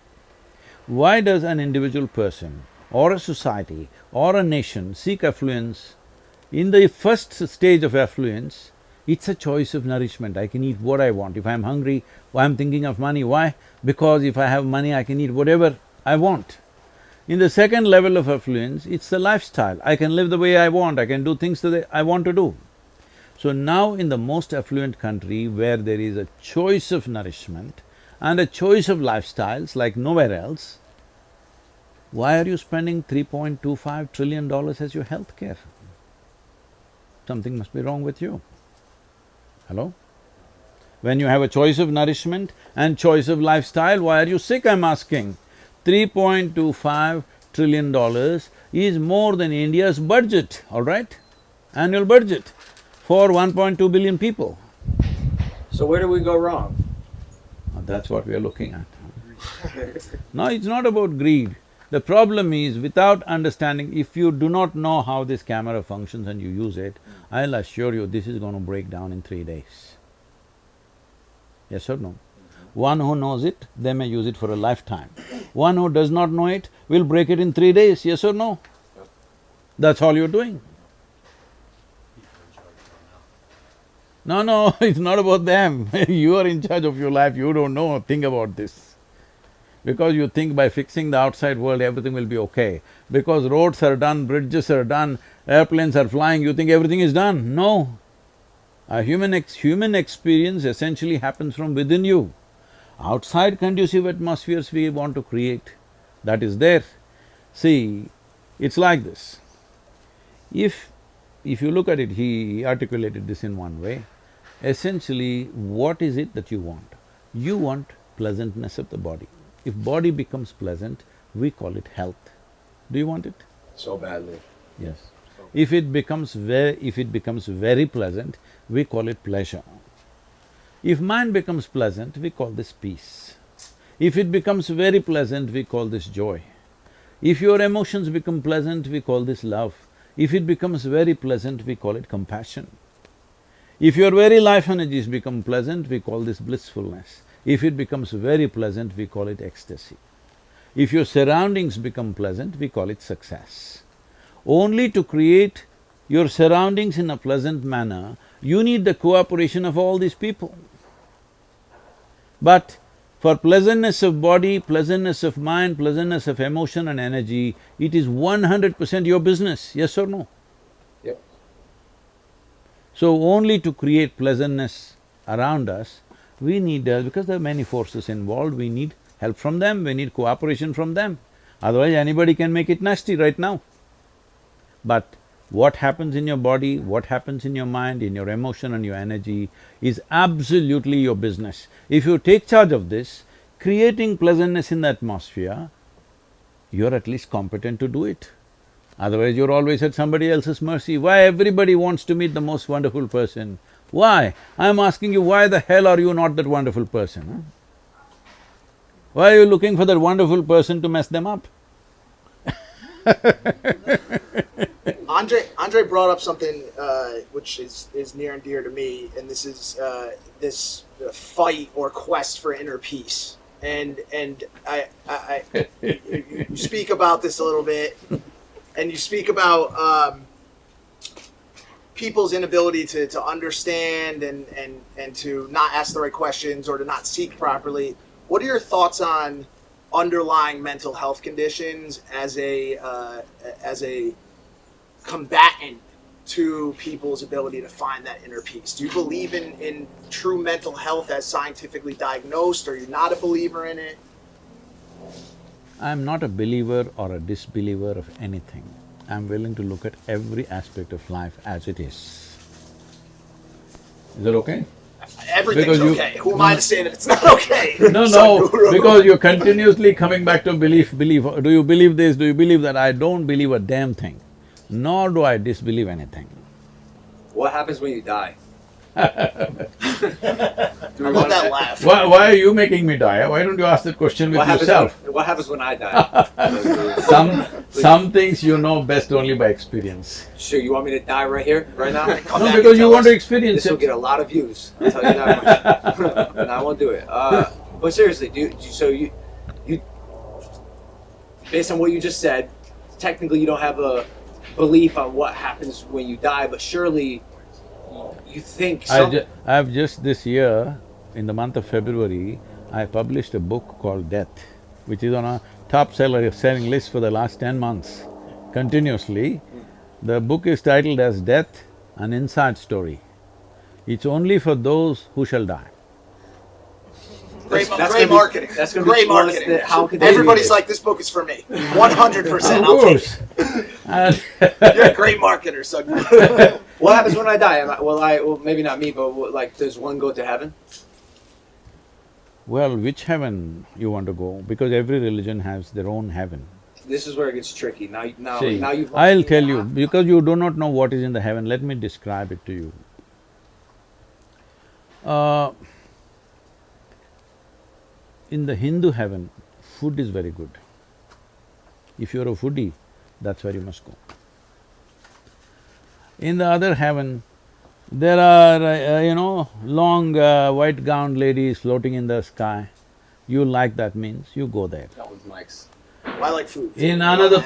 Why does an individual person or a society or a nation seek affluence? In the first stage of affluence, it's a choice of nourishment. I can eat what I want. If I'm hungry, I'm thinking of money. Why? Because if I have money, I can eat whatever I want. In the second level of affluence, it's the lifestyle. I can live the way I want, I can do things that I want to do. So now in the most affluent country where there is a choice of nourishment and a choice of lifestyles like nowhere else, why are you spending $3.25 trillion as your health care? Something must be wrong with you. Hello? When you have a choice of nourishment and choice of lifestyle, why are you sick, I'm asking? $3.25 trillion is more than India's budget, all right? Annual budget for 1.2 billion people. So where do we go wrong? That's what we are looking at. No, it's not about greed. The problem is, without understanding, if you do not know how this camera functions and you use it, I'll assure you this is going to break down in 3 days. Yes or no? One who knows it, they may use it for a lifetime. One who does not know it will break it in 3 days, yes or no? That's all you're doing. No, it's not about them. You are in charge of your life, you don't know a thing about this. Because you think by fixing the outside world everything will be okay. Because roads are done, bridges are done, airplanes are flying, you think everything is done. No. A human experience essentially happens from within you. Outside conducive atmospheres we want to create, that is there. See, it's like this. If you look at it, he articulated this in one way. Essentially, what is it that you want? You want pleasantness of the body. If body becomes pleasant, we call it health. Do you want it? So badly. Yes. If it becomes very pleasant, we call it pleasure. If mind becomes pleasant, we call this peace. If it becomes very pleasant, we call this joy. If your emotions become pleasant, we call this love. If it becomes very pleasant, we call it compassion. If your very life energies become pleasant, we call this blissfulness. If it becomes very pleasant, we call it ecstasy. If your surroundings become pleasant, we call it success. Only to create your surroundings in a pleasant manner, you need the cooperation of all these people. But for pleasantness of body, pleasantness of mind, pleasantness of emotion and energy, it is 100% your business, yes or no? Yep. So only to create pleasantness around us, we need… because there are many forces involved, we need help from them, we need cooperation from them. Otherwise anybody can make it nasty right now. But what happens in your body, what happens in your mind, in your emotion and your energy is absolutely your business. If you take charge of this, creating pleasantness in the atmosphere, you're at least competent to do it. Otherwise you're always at somebody else's mercy. Why everybody wants to meet the most wonderful person? Why? I'm asking you, why the hell are you not that wonderful person, huh? Why are you looking for that wonderful person to mess them up? Andre brought up something which is near and dear to me, and this is this fight or quest for inner peace. And you speak about this a little bit, and you speak about people's inability to understand and to not ask the right questions or to not seek properly. What are your thoughts on underlying mental health conditions as a combatant to people's ability to find that inner peace? Do you believe in true mental health as scientifically diagnosed, or are you not a believer in it? I'm not a believer or a disbeliever of anything. I'm willing to look at every aspect of life as it is. Is that okay? Everything's Because okay. Who am I to say that it's not okay? No, Sadhguru. because you're continuously coming back to belief. Do you believe this, do you believe that? I don't believe a damn thing, nor do I disbelieve anything. What happens when you die? I love that laugh. Why are you making me die? Why don't you ask that question with yourself? What happens when I die? Some things you know best only by experience. Sure, you want me to die right here, right now? No, because you want to experience This will it. get a lot of views, I'll tell you that much. And I won't do it. But seriously, so you, based on what you just said, technically you don't have a belief on what happens when you die, but surely you think I've just this year, in the month of February, I published a book called Death, which is on a top selling list for the last 10 months, continuously. The book is titled as Death, an Inside Story. It's only for those who shall die. Great gonna marketing. That's gonna great be marketing. how could they Everybody's read it? like, this book is for me. 100%. Of I'll take course. it. And You're a great marketer, Sadhguru. What happens when I die? Well, maybe not me, but like, does one go to heaven? well, which heaven you want to go? Because every religion has their own heaven. This is where it gets tricky. See, Now you've. I'll tell you, because you do not know what is in the heaven, let me describe it to you. Uh, in the Hindu heaven, food is very good. If you're a foodie, that's where you must go. In the other heaven, there are, long white gowned ladies floating in the sky. You like that means, you go there. That one's Mike's. I like food. In another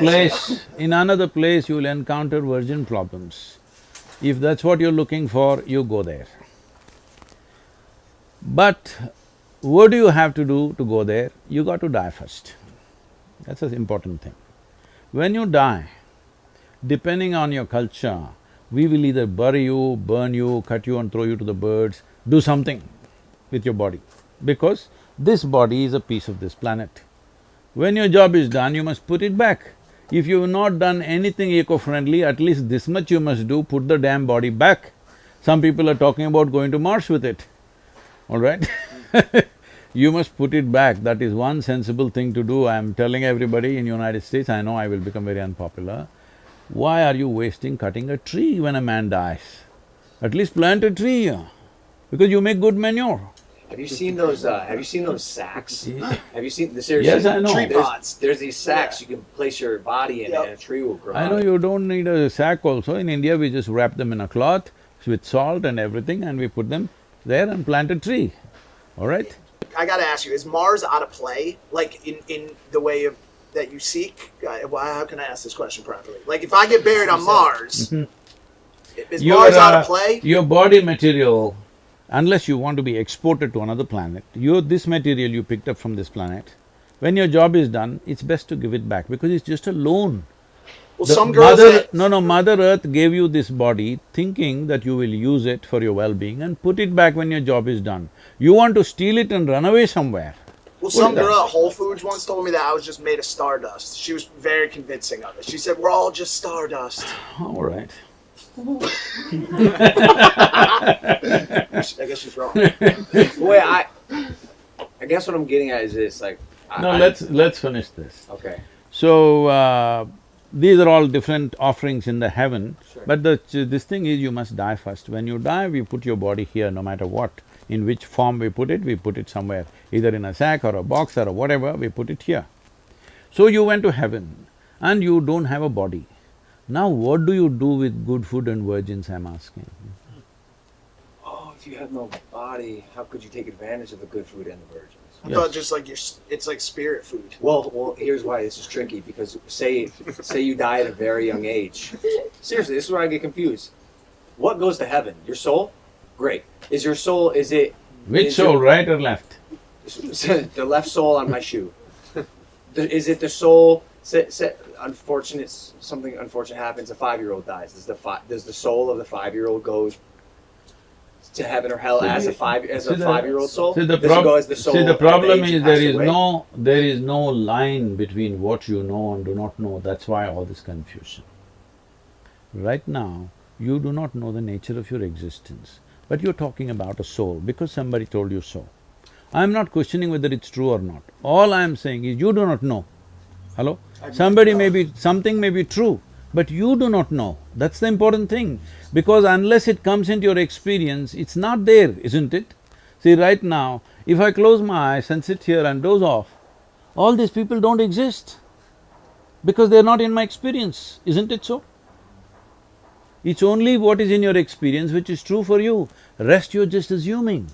place you will encounter virgin problems. If that's what you're looking for, you go there. But what do you have to do to go there? You got to die first. That's an important thing. When you die, depending on your culture, we will either bury you, burn you, cut you and throw you to the birds, do something with your body, because this body is a piece of this planet. When your job is done, you must put it back. If you've not done anything eco-friendly, at least this much you must do, put the damn body back. Some people are talking about going to Mars with it, all right? You must put it back, that is one sensible thing to do. I'm telling everybody in United States, I know I will become very unpopular. Why are you wasting cutting a tree when a man dies? At least plant a tree, because you make good manure. Have you seen those sacks? Yeah. Have you seen, seriously? Yes, I know. Tree pots. There's these sacks you can place your body in Yep. and a tree will grow. I know you don't need a sack also. In India, we just wrap them in a cloth with salt and everything and we put them there and plant a tree, all right? I gotta ask you, is Mars out of play? Like in the way of that you seek? How can I ask this question properly? Like if I get buried on Mars, is Mars out of play? Your body material, unless you want to be exported to another planet, this material you picked up from this planet, when your job is done, it's best to give it back because it's just a loan. Well, some girls say, Mother Earth gave you this body thinking that you will use it for your well-being and put it back when your job is done. You want to steal it and run away somewhere. well, some girl at Whole Foods once told me that I was just made of stardust. She was very convincing of it. She said, "We're all just stardust." All right. I guess she's wrong. Wait, I guess what I'm getting at is this, like… Let's finish this. Okay. So, these are all different offerings in the heaven, Sure. but this thing is you must die first. When you die, we put your body here no matter what. In which form we put it somewhere, either in a sack or a box or whatever, we put it here. So you went to heaven and you don't have a body. Now what do you do with good food and virgins, I'm asking? Oh, if you have no body, how could you take advantage of the good food and the virgins? I thought just like it's like spirit food. Well, here's why this is tricky, because say you die at a very young age. Seriously, this is where I get confused. What goes to heaven? Your soul? Great. Is your soul, Which soul, right or left? the left sole on my shoe. Is it the soul… something unfortunate happens, a 5-year-old dies. Does the soul of the 5-year-old go to heaven or hell as a 5-year-old soul? See, the the problem is there is no line between what you know and do not know. That's why all this confusion. Right now, you do not know the nature of your existence, but you're talking about a soul because somebody told you so. I'm not questioning whether it's true or not. All I'm saying is you do not know. Hello? Something may be true, but you do not know. That's the important thing, because unless it comes into your experience, it's not there, isn't it? See, right now, if I close my eyes and sit here and doze off, all these people don't exist because they're not in my experience, isn't it so? It's only what is in your experience which is true for you, rest you're just assuming.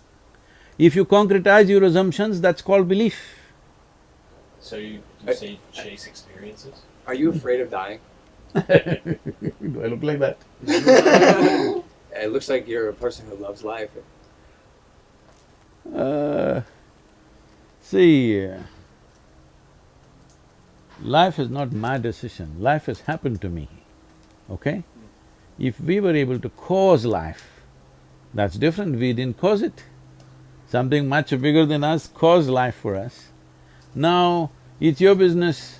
If you concretize your assumptions, that's called belief. So you say chase experiences? Are you afraid of dying? Do I look like that? It looks like you're a person who loves life. See, life is not my decision, life has happened to me, okay? If we were able to cause life, that's different, we didn't cause it. Something much bigger than us caused life for us. Now, it's your business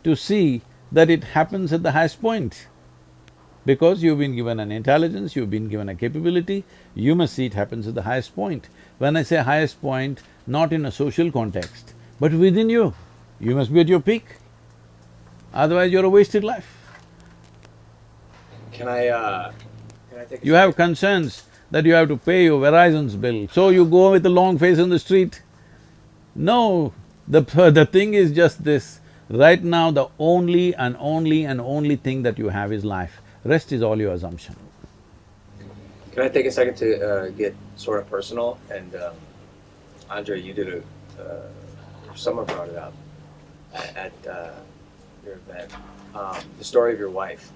to see that it happens at the highest point. Because you've been given an intelligence, you've been given a capability, you must see it happens at the highest point. When I say highest point, not in a social context, but within you, you must be at your peak. Otherwise, you're a wasted life. Can I take a You have concerns that you have to pay your Verizon's bill, so you go with a long face on the street. No, the thing is just this, right now the only and only and only thing that you have is life, rest is all your assumption. Can I take a second to get sort of personal? And Andre, you did someone brought it up at your event. The story of your wife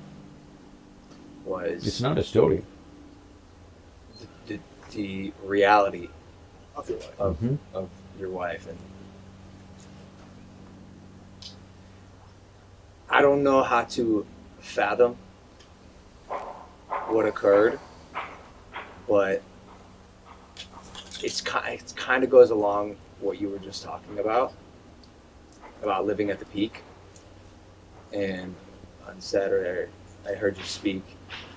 was… It's not a story. The reality Of your life. of your wife. And I don't know how to fathom what occurred, but it kind of goes along what you were just talking about living at the peak. And on Saturday, I heard you speak,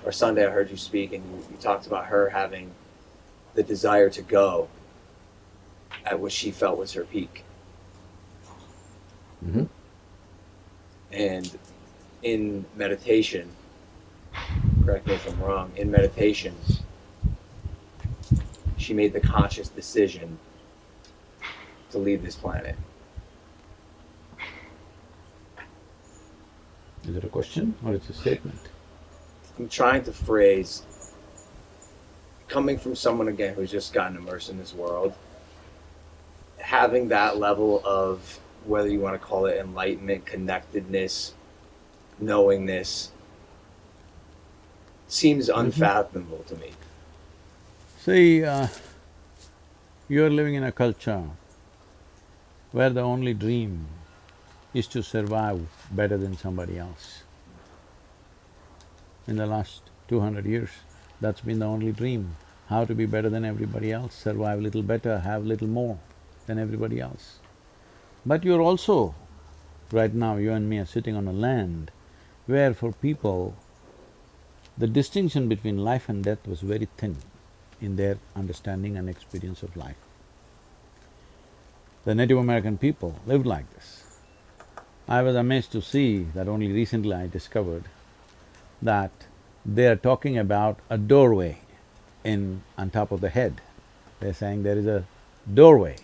or Sunday I heard you speak, and you talked about her having the desire to go at what she felt was her peak. Mm-hmm. And in meditation, correct me if I'm wrong, in meditation, she made the conscious decision to leave this planet. Is it a question or it's a statement? I'm trying to phrase, coming from someone again who's just gotten immersed in this world, having that level of, whether you want to call it enlightenment, connectedness, knowingness, seems unfathomable to me. See, you're living in a culture where the only dream is to survive better than somebody else. In the last 200 years, that's been the only dream, how to be better than everybody else, survive a little better, have a little more than everybody else. But you're also, right now you and me are sitting on a land where for people, the distinction between life and death was very thin in their understanding and experience of life. The Native American people lived like this. I was amazed to see that only recently I discovered that they are talking about a doorway on top of the head. They're saying there is a doorway.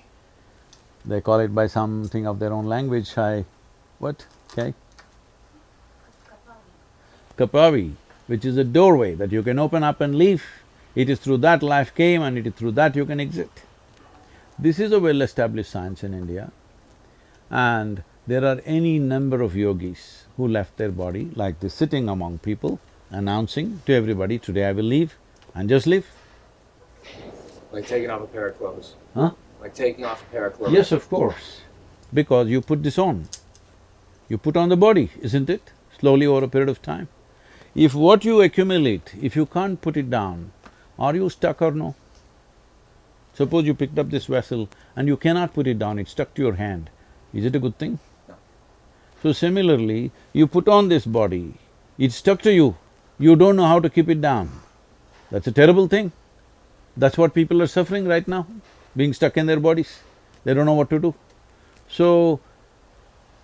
They call it by something of their own language, what? Okay? Kapavi, which is a doorway that you can open up and leave. It is through that life came and it is through that you can exit. This is a well-established science in India, and there are any number of yogis who left their body like this, sitting among people, announcing to everybody, today I will leave, and just leave. Like taking off a pair of clothes. Huh? Like taking off a pair of clothes. Yes, of course, because you put this on. You put on the body, isn't it? Slowly over a period of time. If what you accumulate, if you can't put it down, are you stuck or no? Suppose you picked up this vessel and you cannot put it down, it's stuck to your hand. Is it a good thing? No. So similarly, you put on this body, it's stuck to you, you don't know how to keep it down. That's a terrible thing. That's what people are suffering right now, being stuck in their bodies. They don't know what to do. So,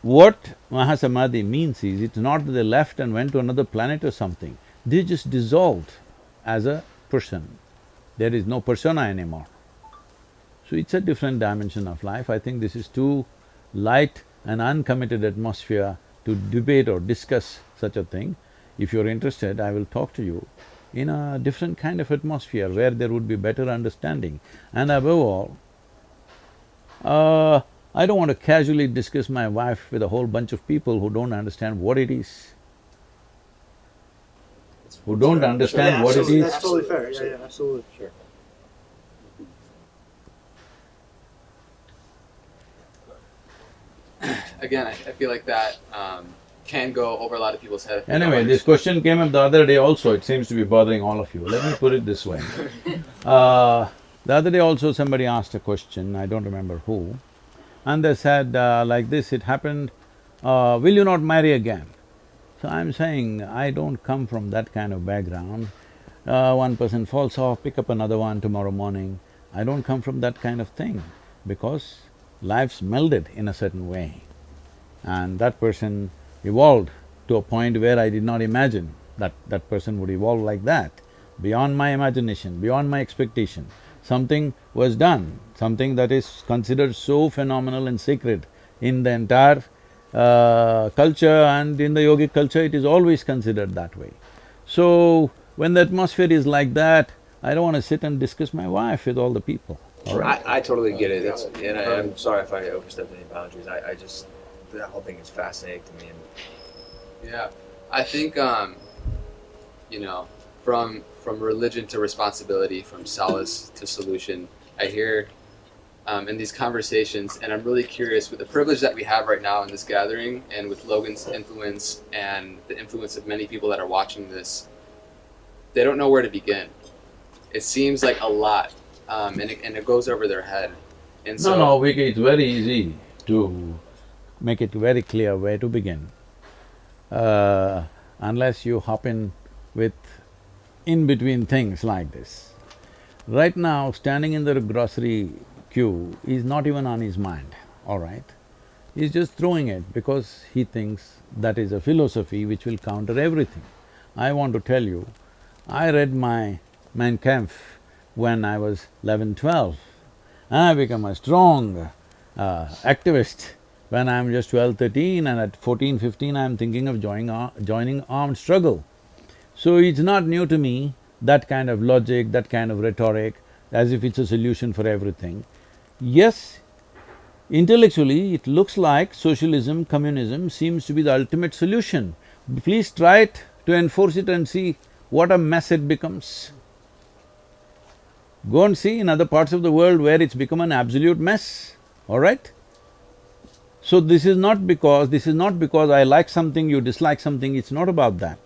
what Mahasamadhi means is, it's not that they left and went to another planet or something, they just dissolved as a person. There is no persona anymore. So it's a different dimension of life. I think this is too light and uncommitted atmosphere to debate or discuss such a thing. If you're interested, I will talk to you in a different kind of atmosphere where there would be better understanding. And above all, I don't want to casually discuss my wife with a whole bunch of people who don't understand what it is. Who don't understand Yeah, what it absolutely. is. That's totally fair, yeah, absolutely. Sure. Again, I feel like that can go over a lot of people's head. Anyway, this question came up the other day also, it seems to be bothering all of you. Let me put it this way. The other day also somebody asked a question, I don't remember who, and they said like this, it happened, will you not marry again? So I'm saying, I don't come from that kind of background. One person falls off, pick up another one tomorrow morning. I don't come from that kind of thing, because life's melded in a certain way. And that person evolved to a point where I did not imagine that that person would evolve like that. beyond my imagination, beyond my expectation. Something was done, something that is considered so phenomenal and sacred in the entire culture, and in the yogic culture it is always considered that way. So, when the atmosphere is like that, I don't want to sit and discuss my wife with all the people, all right? I totally get it. I'm sorry if I overstepped any boundaries. I just, that whole thing is fascinating to me. Yeah, I think you know, from religion to responsibility, from solace to solution, I hear in these conversations, and I'm really curious with the privilege that we have right now in this gathering, and with Logan's influence and the influence of many people that are watching this, they don't know where to begin. It seems like a lot, and it goes over their head. And so, No, Vicky, it's very easy to make it very clear where to begin. Unless you hop in with in-between things like this. Right now, standing in the grocery queue is not even on his mind, all right? He's just throwing it because he thinks that is a philosophy which will counter everything. I want to tell you, I read my Mein Kampf when I was 11, 12, and I become a strong activist when I'm just 12, 13, and at 14, 15 I'm thinking of joining armed struggle. So it's not new to me, that kind of logic, that kind of rhetoric, as if it's a solution for everything. Yes, intellectually it looks like socialism, communism seems to be the ultimate solution. Please try it to enforce it and see what a mess it becomes. Go and see in other parts of the world where it's become an absolute mess, all right? So this is not because I like something, you dislike something, it's not about that.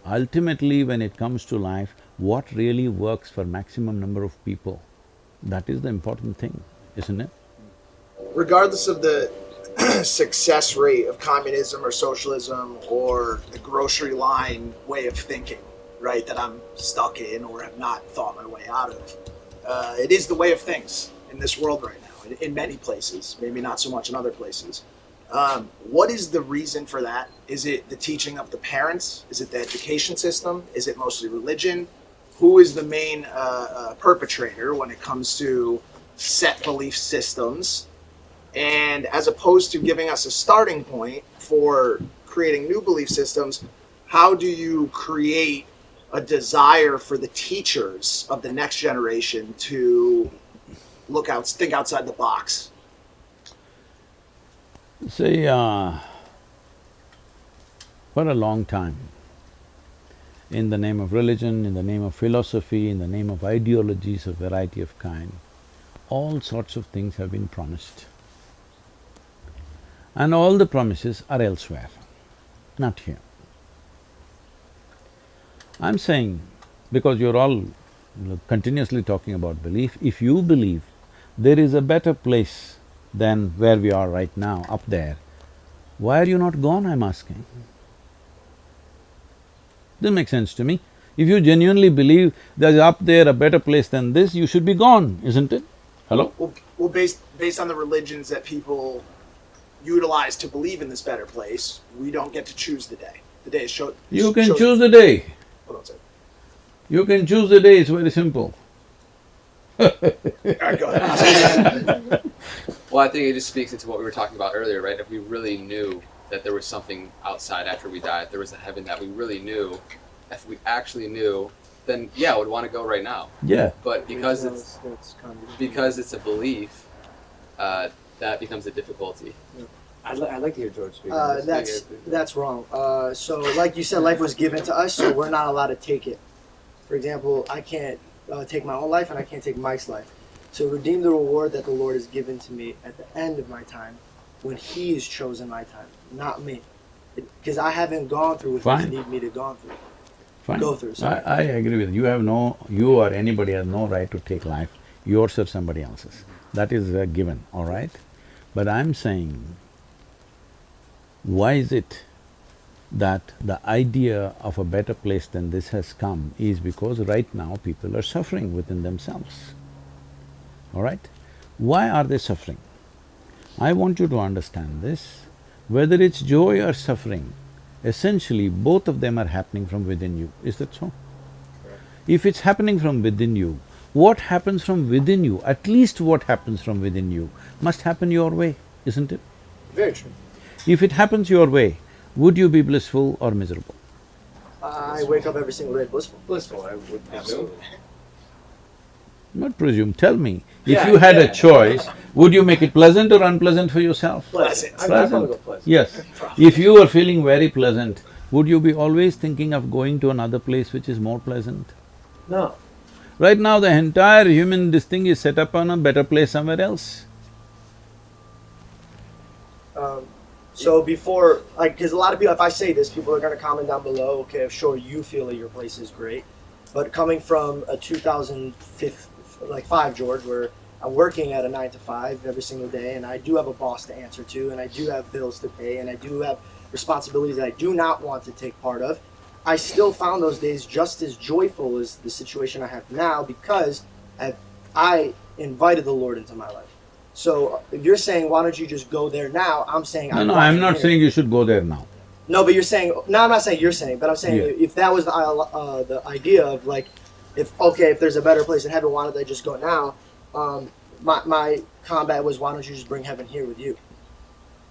Ultimately, when it comes to life, what really works for maximum number of people, that is the important thing, isn't it? Regardless of the success rate of communism or socialism or the grocery line way of thinking, right, that I'm stuck in or have not thought my way out of, it is the way of things in this world right now, in many places, maybe not so much in other places. What is the reason for that? Is it the teaching of the parents? Is it the education system? Is it mostly religion? Who is the main perpetrator when it comes to set belief systems? And as opposed to giving us a starting point for creating new belief systems, how do you create a desire for the teachers of the next generation to think outside the box? See, for a long time, in the name of religion, in the name of philosophy, in the name of ideologies of variety of kind, all sorts of things have been promised. And all the promises are elsewhere, not here. I'm saying, because you're all continuously talking about belief, if you believe there is a better place than where we are right now, up there, why are you not gone, I'm asking? Doesn't make sense to me. If you genuinely believe there's up there a better place than this, you should be gone, isn't it? Hello? Well, based on the religions that people utilize to believe in this better place, we don't get to choose the day. The day is chosen. You can choose the day. Hold on a second. You can choose the day, it's very simple. All right, go ahead. well, I think it just speaks into what we were talking about earlier, right? If we really knew that there was something outside after we died, there was a heaven that we really knew, if we actually knew, then yeah, I would want to go right now. Yeah. But because it's a belief, that becomes a difficulty. I'd like to hear George speak. That's wrong. So, like you said, life was given to us, so we're not allowed to take it. For example, I can't take my own life, and I can't take Mike's life. So, redeem the reward that the Lord has given to me at the end of my time, when He has chosen my time, not me, because I haven't gone through what He needs me to go through. Sorry. I agree with you. You or anybody has no right to take life, yours or somebody else's. That is a given, all right? But I'm saying, why is it that the idea of a better place than this has come is because right now people are suffering within themselves, all right? Why are they suffering? I want you to understand this. Whether it's joy or suffering, essentially both of them are happening from within you. Is that so? If it's happening from within you, what happens from within you, at least what happens from within you, must happen your way, isn't it? Very true. If it happens your way, would you be blissful or miserable? I wake up every single day blissful. Blissful, I would presume. Absolutely. Not presume, tell me. If Yeah, you had yeah. a choice, would you make it pleasant or unpleasant for yourself? Pleasant. I'd probably go pleasant. Yes. If you were feeling very pleasant, would you be always thinking of going to another place which is more pleasant? No. Right now, the entire human this thing is set up on a better place somewhere else. So before, like, because a lot of people, if I say this, people are going to comment down below, okay, sure, you feel that your place is great. But coming from a 2005 George, where I'm working at a 9 to 5 every single day, and I do have a boss to answer to, and I do have bills to pay, and I do have responsibilities that I do not want to take part of, I still found those days just as joyful as the situation I have now because I invited the Lord into my life. So if you're saying, why don't you just go there now? I'm saying, No, I'm not saying you should go there now. No, but you're saying, no, I'm not saying you're saying, but I'm saying Yeah. if that was the idea of like, if there's a better place in heaven, why don't they just go now? My combat was, why don't you just bring heaven here with you?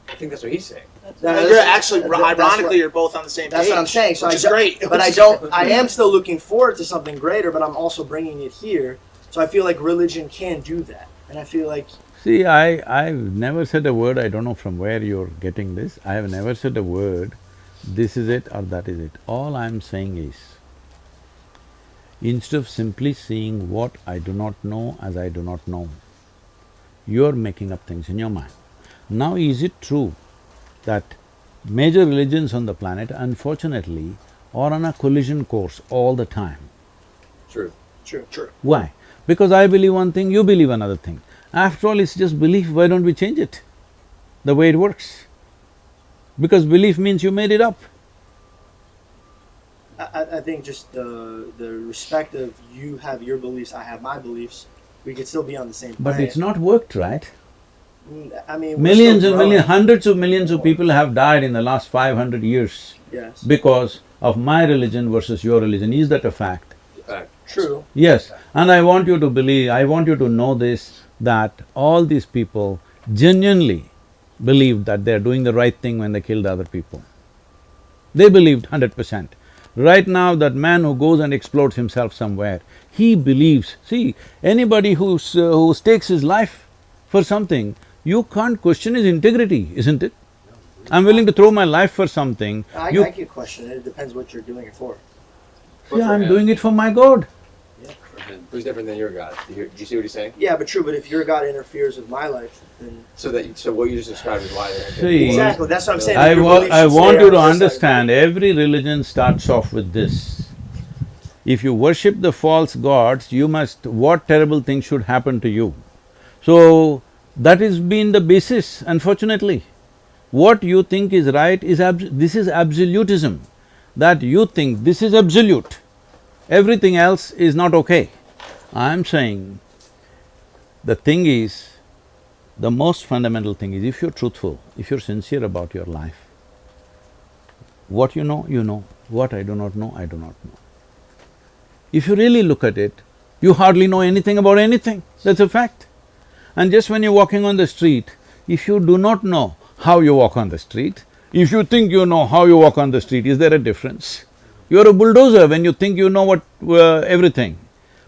I think that's what he's saying. You're actually, that's ironically, what- you're both on the same page. That's what I'm saying. So which I is don't- great. But I am still looking forward to something greater, but I'm also bringing it here. So I feel like religion can do that. And I feel like, See, I've never said a word, I don't know from where you're getting this, I have never said a word, this is it or that is it. All I'm saying is, instead of simply seeing what I do not know as I do not know, you're making up things in your mind. Now, is it true that major religions on the planet, unfortunately, are on a collision course all the time? True. True. Why? Because I believe one thing, you believe another thing. After all, it's just belief, why don't we change it? The way it works. Because belief means you made it up. I think just the respect of you have your beliefs, I have my beliefs, we could still be on the same But planet. it's not worked, right? I mean, we're Millions still and growing. millions, hundreds of millions of people have died in the last 500 years Yes. because of my religion versus your religion. Is that a fact? Fact. True. Yes, and I want you to believe, I want you to know this, that all these people genuinely believed that they're doing the right thing when they killed other people. They believed 100%. Right now, that man who goes and explodes himself somewhere, he believes… See, anybody who stakes his life for something, you can't question his integrity, isn't it? I'm willing to throw my life for something, I can question it. It depends what you're doing it for. Yeah, I'm doing it for my God. Who's different than your God? Do you see what he's saying? Yeah, but true. But if your God interferes with my life, then So what you just described is why they're See, exactly that's what I'm saying. I Your want beliefs should you stay to on your side. understand, every religion starts off with this. If you worship the false gods, you must… what terrible thing should happen to you? So, that has been the basis, unfortunately. What you think is right is this is absolutism, that you think this is absolute, everything else is not okay. I'm saying, the thing is, the most fundamental thing is, if you're truthful, if you're sincere about your life, what you know, what I do not know, I do not know. If you really look at it, you hardly know anything about anything, that's a fact. And just when you're walking on the street, if you do not know how you walk on the street, if you think you know how you walk on the street, is there a difference? You're a bulldozer when you think you know what… everything.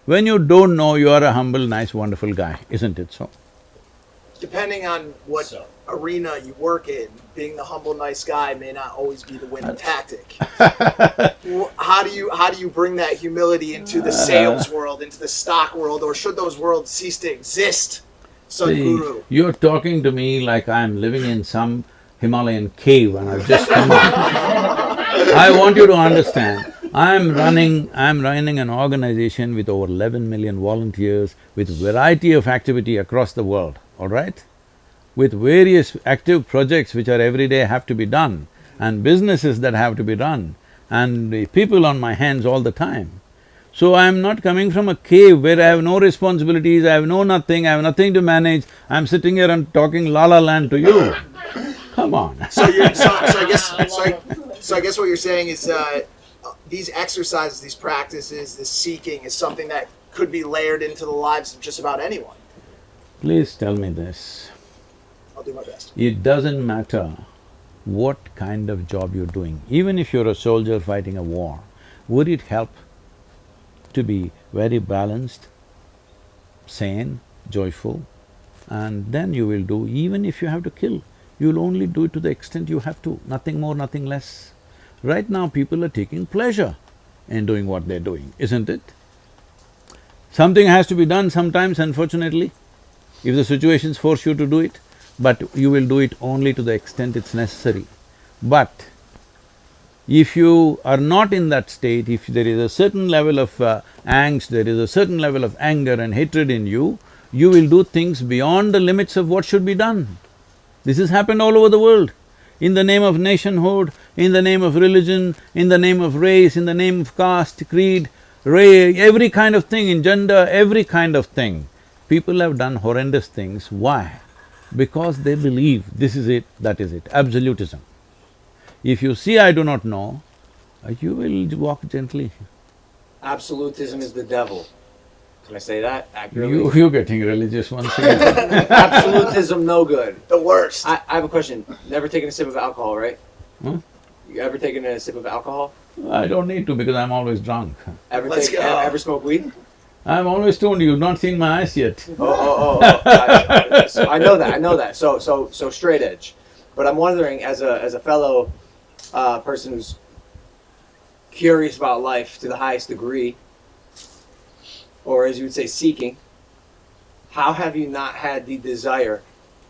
When you don't know, you are a humble, nice, wonderful guy, isn't it so? Depending on what So- arena you work in, being the humble, nice guy may not always be the winning tactic. How do you bring that humility into the sales world, into the stock world, or should those worlds cease to exist? See, Sadhguru. you're talking to me like I'm living in some Himalayan cave and I've just come out. I want you to understand, I'm running an organization with over 11 million volunteers, with variety of activity across the world, all right? With various active projects which are every day have to be done, and businesses that have to be run, and the people on my hands all the time. So I'm not coming from a cave where I have no responsibilities, I have no nothing, I have nothing to manage, I'm sitting here and talking la-la land to you. Come on. So I guess what you're saying is, these exercises, these practices, this seeking is something that could be layered into the lives of just about anyone. Please tell me this. I'll do my best. It doesn't matter what kind of job you're doing, even if you're a soldier fighting a war, would it help to be very balanced, sane, joyful? And then you will do, even if you have to kill, you'll only do it to the extent you have to, nothing more, nothing less. Right now people are taking pleasure in doing what they're doing, isn't it? Something has to be done sometimes, unfortunately, if the situations force you to do it, but you will do it only to the extent it's necessary. But if you are not in that state, if there is a certain level of angst, there is a certain level of anger and hatred in you, you will do things beyond the limits of what should be done. This has happened all over the world. In the name of nationhood, in the name of religion, in the name of race, in the name of caste, creed, every kind of thing, in gender, every kind of thing. People have done horrendous things. Why? Because they believe this is it, that is it, absolutism. If you see I do not know, you will walk gently. Absolutism is the devil. Can I say that accurately? You're getting religious once again. Absolutism, no good. The worst. I have a question. Never taken a sip of alcohol, right? Huh? You ever taken a sip of alcohol? I don't need to because I'm always drunk. Let's go. Ever smoke weed? I'm always told you've not seen my eyes yet. I know that. So straight edge. But I'm wondering, as a fellow person who's curious about life to the highest degree, or as you would say, seeking, how have you not had the desire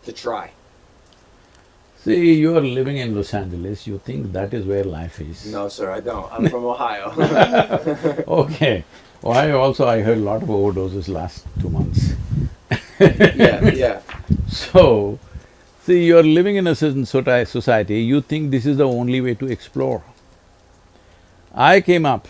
to try? See, you are living in Los Angeles, you think that is where life is. No, sir, I don't. I'm from Ohio. Okay. Ohio also I heard a lot of overdoses last 2 months. Yeah. So, see, you are living in a certain society, you think this is the only way to explore. I came up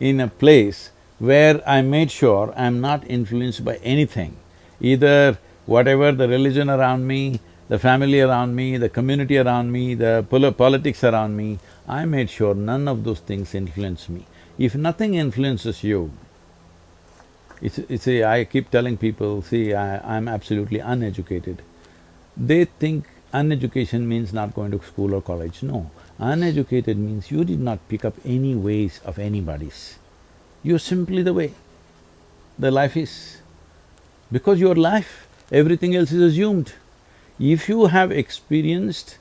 in a place where I made sure I'm not influenced by anything, either whatever the religion around me, the family around me, the community around me, the politics around me, I made sure none of those things influence me. If nothing influences you, I keep telling people, see, I'm absolutely uneducated. They think uneducation means not going to school or college. No, uneducated means you did not pick up any ways of anybody's. You're simply the way the life is. Because your life, everything else is assumed. If you have experienced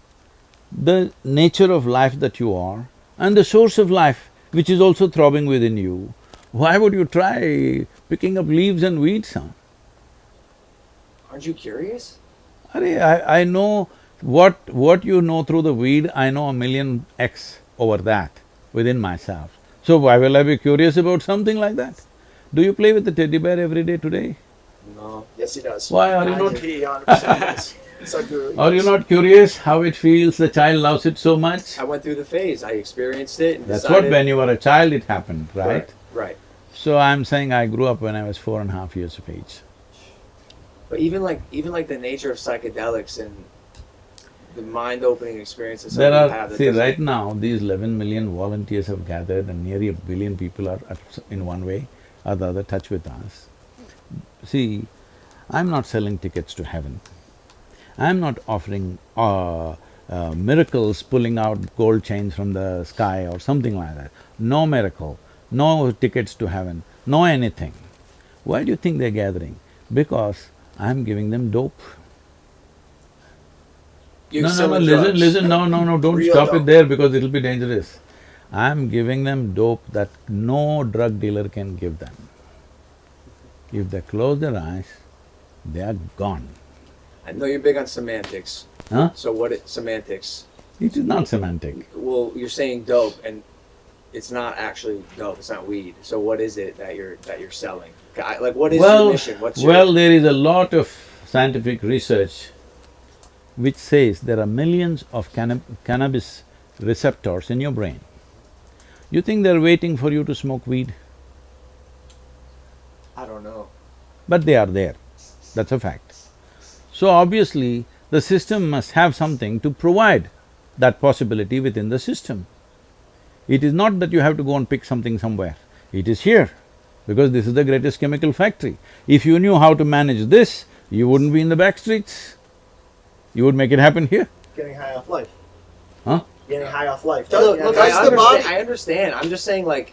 the nature of life that you are and the source of life which is also throbbing within you, why would you try picking up leaves and weeds, huh? Aren't you curious? I know what you know through the weed, I know 1,000,000x over that within myself. So why will I be curious about something like that? Do you play with the teddy bear every day today? No. Yes, he does. Why are you not… He 100% is. Sadhguru. Are you not curious how it feels, the child loves it so much? I went through the phase. I experienced it and That's decided… what, when you were a child it happened, right? Right. So I'm saying I grew up when I was 4.5 years of age. But even like the nature of psychedelics and the mind-opening experiences There that you are… have. see, right now these 11 million volunteers have gathered and nearly 1 billion people are in one way or the other touch with us. See, I'm not selling tickets to heaven. I'm not offering miracles, pulling out gold chains from the sky or something like that. No miracle, no tickets to heaven, no anything. Why do you think they're gathering? Because I'm giving them dope. You're No, selling listen, drugs. listen, no, don't Real stop dope. it there because it'll be dangerous. I'm giving them dope that no drug dealer can give them. If they close their eyes, they are gone. I know you're big on semantics. Huh? So semantics? It is not semantic. Well, you're saying dope, and it's not actually dope. It's not weed. So what is it that you're selling? Like, what is your mission? What's your… Well, there is a lot of scientific research which says there are millions of cannabis receptors in your brain. You think they're waiting for you to smoke weed? I don't know. But they are there, that's a fact. So obviously, the system must have something to provide that possibility within the system. It is not that you have to go and pick something somewhere. It is here, because this is the greatest chemical factory. If you knew how to manage this, you wouldn't be in the back streets. You would make it happen here. Getting high off life. Huh? Getting high off life. Look, Yeah, look, that's I the understand- I understand. I'm just saying, like,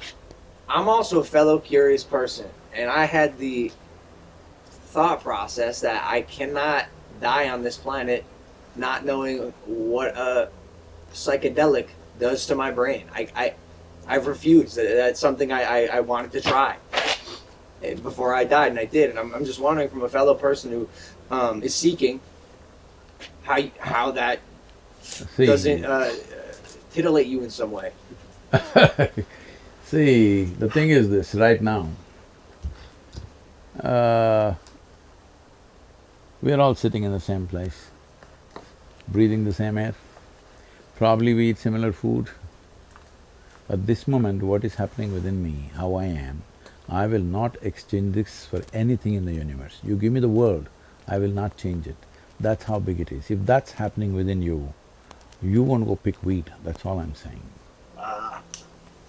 I'm also a fellow curious person, and I had the thought process that I cannot die on this planet not knowing what a psychedelic does to my brain. I've refused. That's something I wanted to try before I died, and I did. And I'm just wondering, from a fellow person who is seeking, how that See. doesn't titillate you in some way. See, the thing is this, right now, we are all sitting in the same place, breathing the same air. Probably we eat similar food. At this moment, what is happening within me, how I am, I will not exchange this for anything in the universe. You give me the world, I will not change it. That's how big it is. If that's happening within you, you won't go pick weed, that's all I'm saying.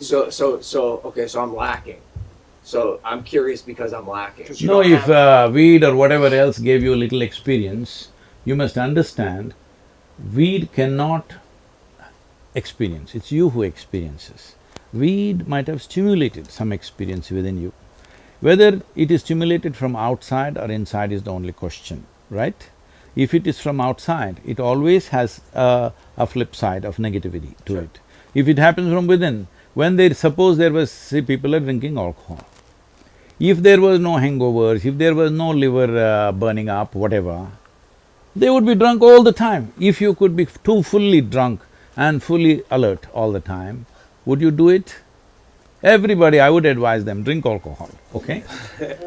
Okay, so I'm lacking. So I'm curious because I'm lacking. You No, don't if have- weed or whatever else gave you a little experience, you must understand, weed cannot experience, it's you who experiences. Weed might have stimulated some experience within you. Whether it is stimulated from outside or inside is the only question, right? If it is from outside, it always has a flip side of negativity to it. If it happens from within, when suppose there was… see, people are drinking alcohol. If there was no hangovers, if there was no liver burning up, whatever, they would be drunk all the time. If you could be too fully drunk and fully alert all the time, would you do it? Everybody, I would advise them, drink alcohol, okay?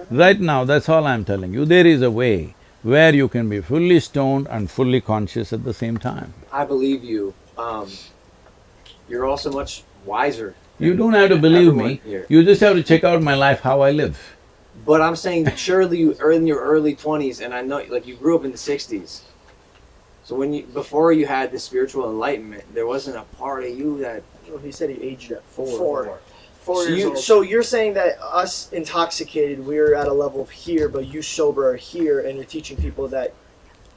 Right now, that's all I'm telling you. There is a way where you can be fully stoned and fully conscious at the same time. I believe you. You're also much wiser. You don't have to believe everyone me, here. you just have to check out my life, how I live. But I'm saying, surely you are in your early 20s, and I know, like, you grew up in the 60s. So before you had the spiritual enlightenment, there wasn't a part of you that… Well, he said he aged at 4. 4 So, years old. so you're saying that us intoxicated, we're at a level of here, but you sober are here, and you're teaching people that,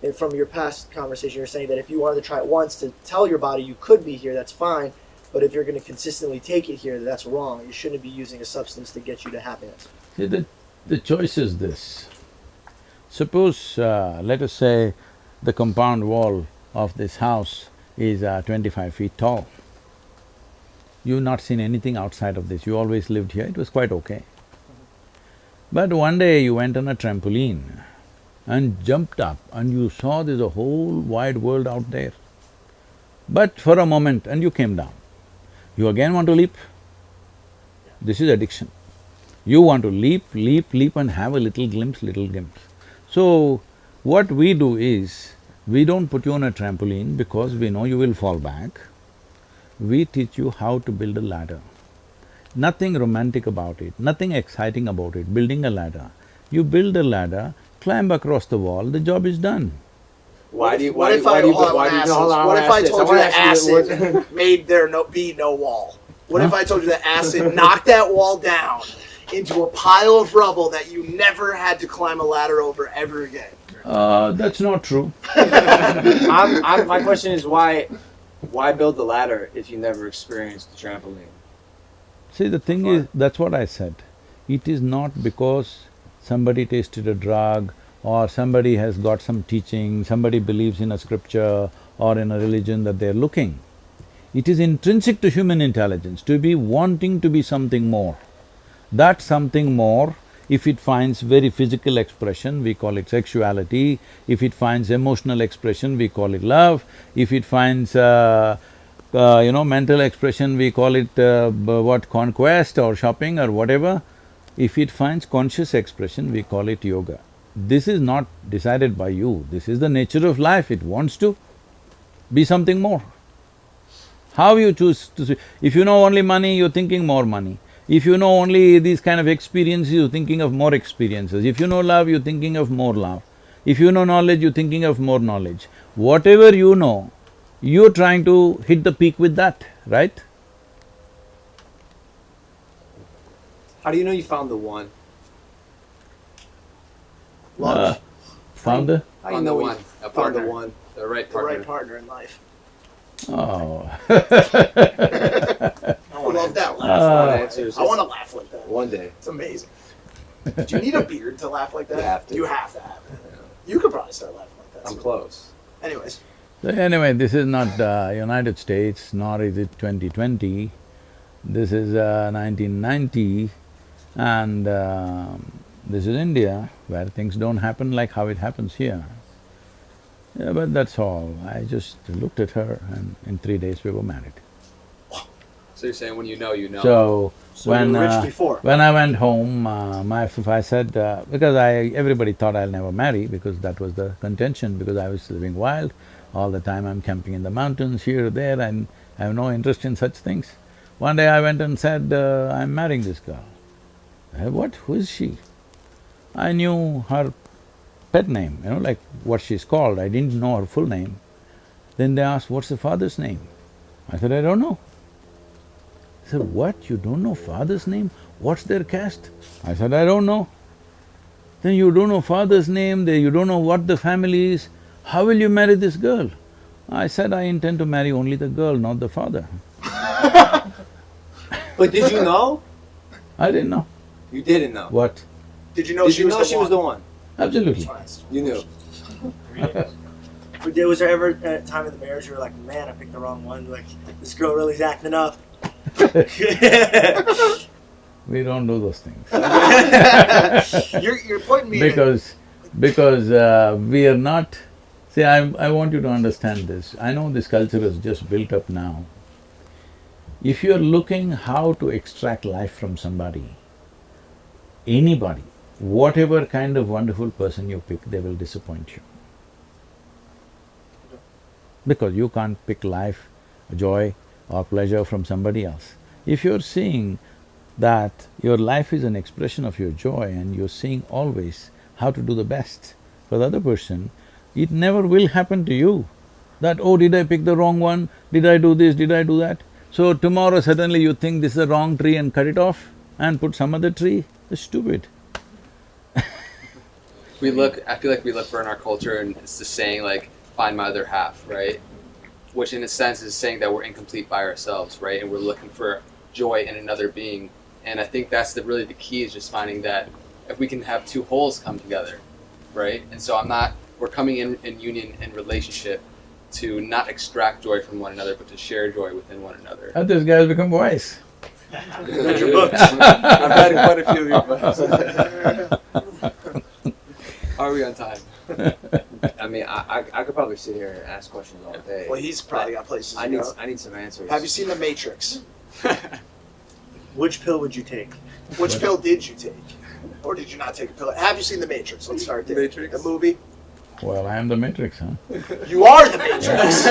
and from your past conversation, you're saying that if you wanted to try it once to tell your body you could be here, that's fine, but if you're going to consistently take it here, that's wrong. You shouldn't be using a substance to get you to happiness. See, the choice is this. Suppose, let us say, the compound wall of this house is 25 feet tall. You've not seen anything outside of this, you always lived here, it was quite okay. But one day you went on a trampoline and jumped up and you saw there's a whole wide world out there. But for a moment and you came down. You again want to leap? This is addiction. You want to leap and have a little glimpse, So, what we do is, we don't put you on a trampoline because we know you will fall back. We teach you how to build a ladder. Nothing romantic about it, nothing exciting about it, building a ladder. You build a ladder, climb across the wall, the job is done. Why do you… What if I told you that acid acid… made there be no wall? What if I told you that acid knocked that wall down into a pile of rubble that you never had to climb a ladder over ever again? That's not true. My question is, why build the ladder if you never experienced the trampoline? See, the thing is, that's what I said. It is not because somebody tasted a drug or somebody has got some teaching, somebody believes in a scripture or in a religion that they're looking. It is intrinsic to human intelligence to be wanting to be something more. That something more, if it finds very physical expression, we call it sexuality. If it finds emotional expression, we call it love. If it finds mental expression, we call it conquest or shopping or whatever. If it finds conscious expression, we call it yoga. This is not decided by you, this is the nature of life, it wants to be something more. How you choose to see… if you know only money, you're thinking more money. If you know only these kind of experiences, you're thinking of more experiences. If you know love, you're thinking of more love. If you know knowledge, you're thinking of more knowledge. Whatever you know, you're trying to hit the peak with that, right? How do you know you found the one? Love. Found the? How do you Found know the you one, a found the partner. one? The right the partner. right partner in life. Oh. I love that laugh. One answer is I want to laugh like that. one day. It's amazing. Do you need a beard to laugh like that? You have to. You have to have it. You could probably start laughing like that. I'm close. Anyways, So anyway, this is not United States, nor is it 2020. This is 1990, and this is India, where things don't happen like how it happens here. Yeah, but that's all. I just looked at her, and in 3 days we were married. So you're saying when you know, you know. So when you were rich before. when I went home, my wife, I said because everybody thought I'll never marry because that was the contention, because I was living wild all the time. I'm camping in the mountains here, there, and I have no interest in such things. One day I went and said, I'm marrying this girl. I said, what? Who is she? I knew her pet name, like what she's called. I didn't know her full name. Then they asked, what's the father's name? I said, I don't know. They said, what? You don't know father's name? What's their caste? I said, I don't know. Then you don't know father's name, you don't know what the family is, how will you marry this girl? I said, I intend to marry only the girl, not the father. But did you know? I didn't know. You didn't know. What? did you know Did she you was know the she one? was the one? Absolutely. You knew. 3 days. Was there ever a time in the marriage you were like, man, I picked the wrong one? Like, this girl really's acting up. We don't do those things. You're pointing me in Because we are not… See, I want you to understand this. I know this culture is just built up now. If you're looking how to extract life from somebody, anybody, whatever kind of wonderful person you pick, they will disappoint you. Because you can't pick life, joy or pleasure from somebody else. If you're seeing that your life is an expression of your joy and you're seeing always how to do the best for the other person, it never will happen to you that, oh, did I pick the wrong one? Did I do this? Did I do that? So tomorrow suddenly you think this is the wrong tree and cut it off and put some other tree? That's stupid. We look, I feel like we look for in our culture, and it's the saying like, find my other half, right? Which in a sense is saying that we're incomplete by ourselves, right? And we're looking for joy in another being. And I think that's really the key, is just finding that if we can have two wholes come together, right? And so we're coming in union and relationship to not extract joy from one another, but to share joy within one another. And this guy has become wise. Read your books. I've read quite a few of your books. Are we on time? I mean, I could probably sit here and ask questions all day. Well, he's probably got places I to need go. I need some answers. Have you seen The Matrix? Which pill would you take? Which pill did you take? Or did you not take a pill? Have you seen The Matrix? Let's start there. Matrix? The movie? Well, I am the Matrix, huh? You are The Matrix!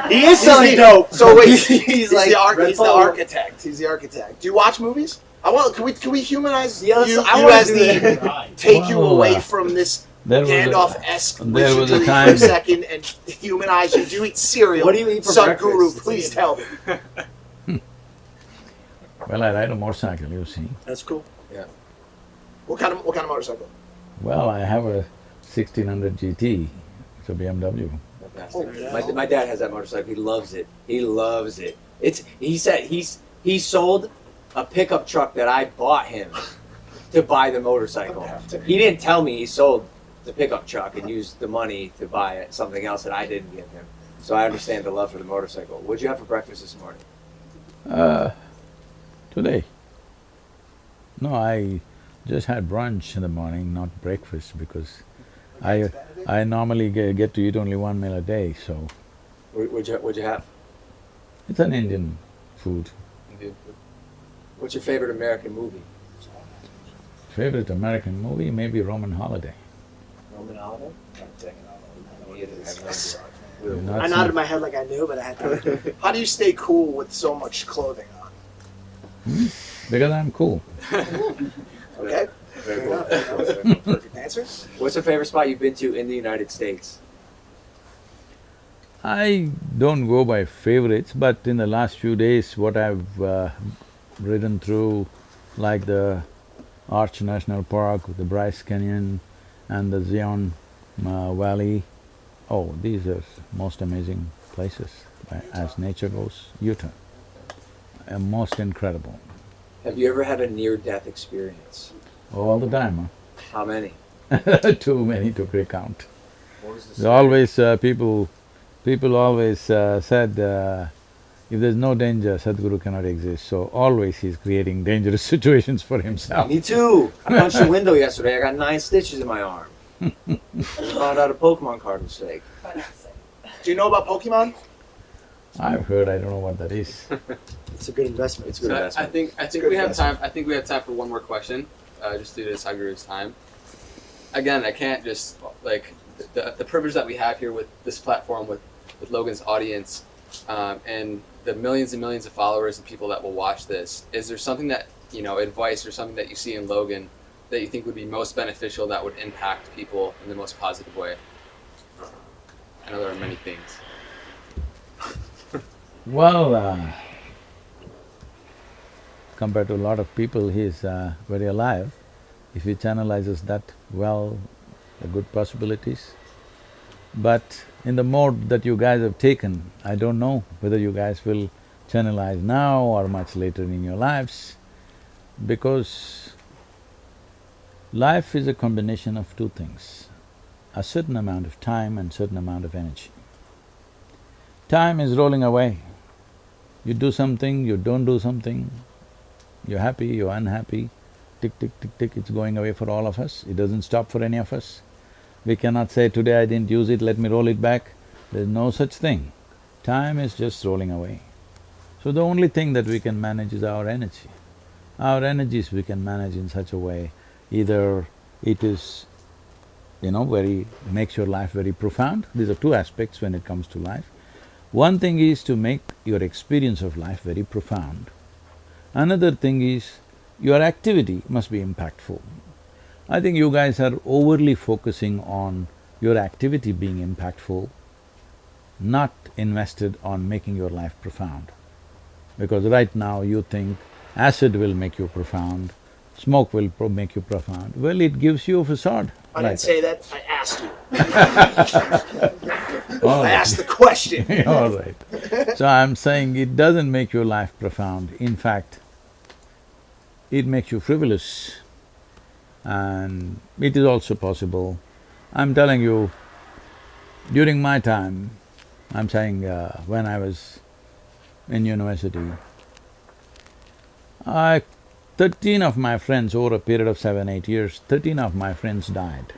He is selling dope. So wait, He's like Red he's the Bull. architect. He's the architect. Do you watch movies? Can we humanize Yeah, you, I you wanna as do the Right. take you Well, away from this there was a- Gandalf-esque there was a wizardry for time- a second and humanize you? Do you eat cereal? What do you eat for Sadhguru, breakfast? please tell me. Well, I ride a motorcycle, you see. That's cool. What kind of motorcycle? Well, I have a 1600 GT, it's a BMW. Fantastic. My dad has that motorcycle. He loves it. He loves it. He said he sold a pickup truck that I bought him to buy the motorcycle. He didn't tell me he sold the pickup truck and used the money to buy something else that I didn't give him. So I understand the love for the motorcycle. What'd you have for breakfast this morning? Today. No, I just had brunch in the morning, not breakfast, because I normally get to eat only one meal a day, so What'd you have? it's an Indian food. What's your favorite American movie? Favorite American movie, maybe Roman Holiday. Roman Holiday? You've not I seen- nodded my head like I knew, but I had to. How do you stay cool with so much clothing on? Because I'm cool. Okay? Very cool. Perfect answer. What's your favorite spot you've been to in the United States? I don't go by favorites, but in the last few days, what I've ridden through, like the Arch National Park, the Bryce Canyon and the Zion Valley. Oh, these are most amazing places as nature goes. Utah, most incredible. Have you ever had a near-death experience? All the time, How many? huh? Too many to recount. What was the They always… people always said, if there's no danger, Sadhguru cannot exist, so always he's creating dangerous situations for himself. Me too. I punched a window yesterday. I got 9 stitches in my arm. I found out a Pokemon card was fake. Do you know about Pokemon? I've heard, I don't know what that is. It's a good investment. It's a good So investment. I think good we have investment. time. I think we have time for one more question, just due to Sadhguru's time. Again, I can't just like the privilege that we have here with this platform, with Logan's audience, and the millions and millions of followers and people that will watch this. Is there something that, you know, advice or something that you see in Logan that you think would be most beneficial, that would impact people in the most positive way? I know there are many things. Well, compared to a lot of people, he's very alive. If he channelizes that well, there are good possibilities. But in the mode that you guys have taken, I don't know whether you guys will channelize now or much later in your lives, because life is a combination of two things, a certain amount of time and certain amount of energy. Time is rolling away. You do something, you don't do something, you're happy, you're unhappy, tick, tick, tick, tick, it's going away for all of us, it doesn't stop for any of us. We cannot say, today I didn't use it, let me roll it back. There's no such thing. Time is just rolling away. So the only thing that we can manage is our energy. Our energies we can manage in such a way, either it is, makes your life very profound. These are two aspects when it comes to life. One thing is to make your experience of life very profound. Another thing is your activity must be impactful. I think you guys are overly focusing on your activity being impactful, not invested on making your life profound. Because right now you think acid will make you profound, smoke will make you profound. Well, it gives you a facade. I didn't say that, I asked you. All I right. asked the question. All right. So I'm saying it doesn't make your life profound. In fact, it makes you frivolous, and it is also possible. I'm telling you, during my time, I'm saying when I was in university, 13 of my friends, over a period of 7-8 years, 13 of my friends died.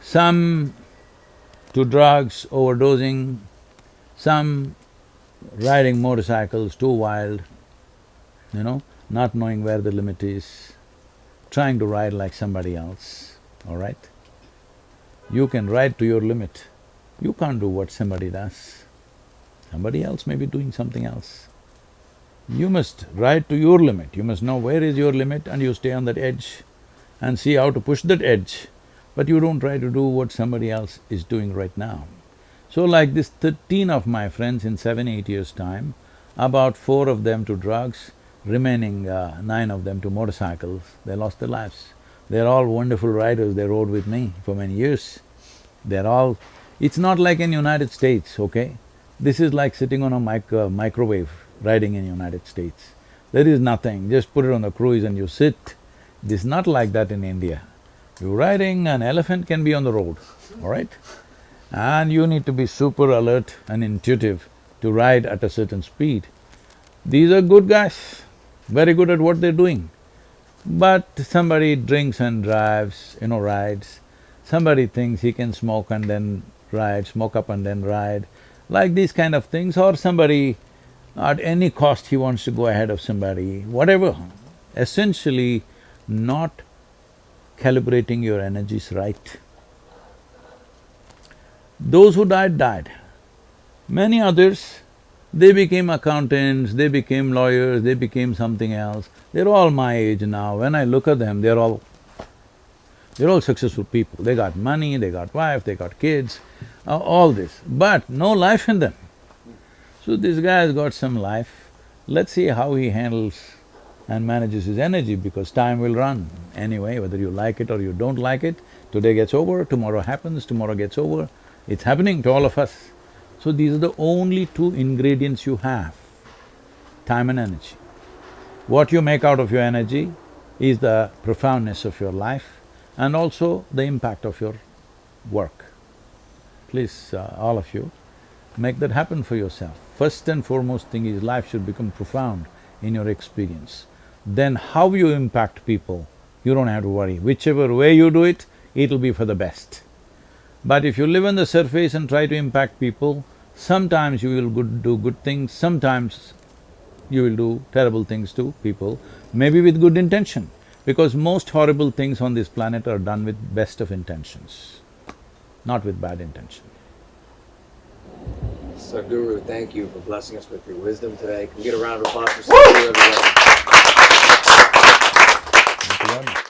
Some to drugs, overdosing, some riding motorcycles too wild, not knowing where the limit is, trying to ride like somebody else, all right? You can ride to your limit. You can't do what somebody does. Somebody else may be doing something else. You must ride to your limit. You must know where is your limit and you stay on that edge and see how to push that edge. But you don't try to do what somebody else is doing right now. So like this 13 of my friends in 7-8 years' time, about 4 of them to drugs, remaining 9 of them to motorcycles, they lost their lives. They're all wonderful riders, they rode with me for many years. They're all… It's not like in United States, okay? This is like sitting on a microwave riding in United States. There is nothing, just put it on the cruise and you sit. This is not like that in India. You're riding, an elephant can be on the road, all right? And you need to be super alert and intuitive to ride at a certain speed. These are good guys, very good at what they're doing. But somebody drinks and drives, rides. Somebody thinks he can smoke and then ride, smoke up and then ride, like these kind of things. Or somebody, at any cost he wants to go ahead of somebody, whatever. Essentially not calibrating your energies right. Those who died, died. Many others, they became accountants, they became lawyers, they became something else. They're all my age now. When I look at them, they're all successful people. They got money, they got wife, they got kids, all this, but no life in them. So this guy has got some life. Let's see how he handles and manages his energy, because time will run anyway, whether you like it or you don't like it. Today gets over, tomorrow happens, tomorrow gets over. It's happening to all of us. So these are the only two ingredients you have, time and energy. What you make out of your energy is the profoundness of your life and also the impact of your work. Please, all of you, make that happen for yourself. First and foremost thing is life should become profound in your experience. Then how you impact people, you don't have to worry. Whichever way you do it, it'll be for the best. But if you live on the surface and try to impact people, sometimes you will do good things, sometimes you will do terrible things to people, maybe with good intention, because most horrible things on this planet are done with best of intentions, not with bad intention. Sadhguru, thank you for blessing us with your wisdom today. Can we get a round of applause for Sadhguru, everybody? Thank you very much.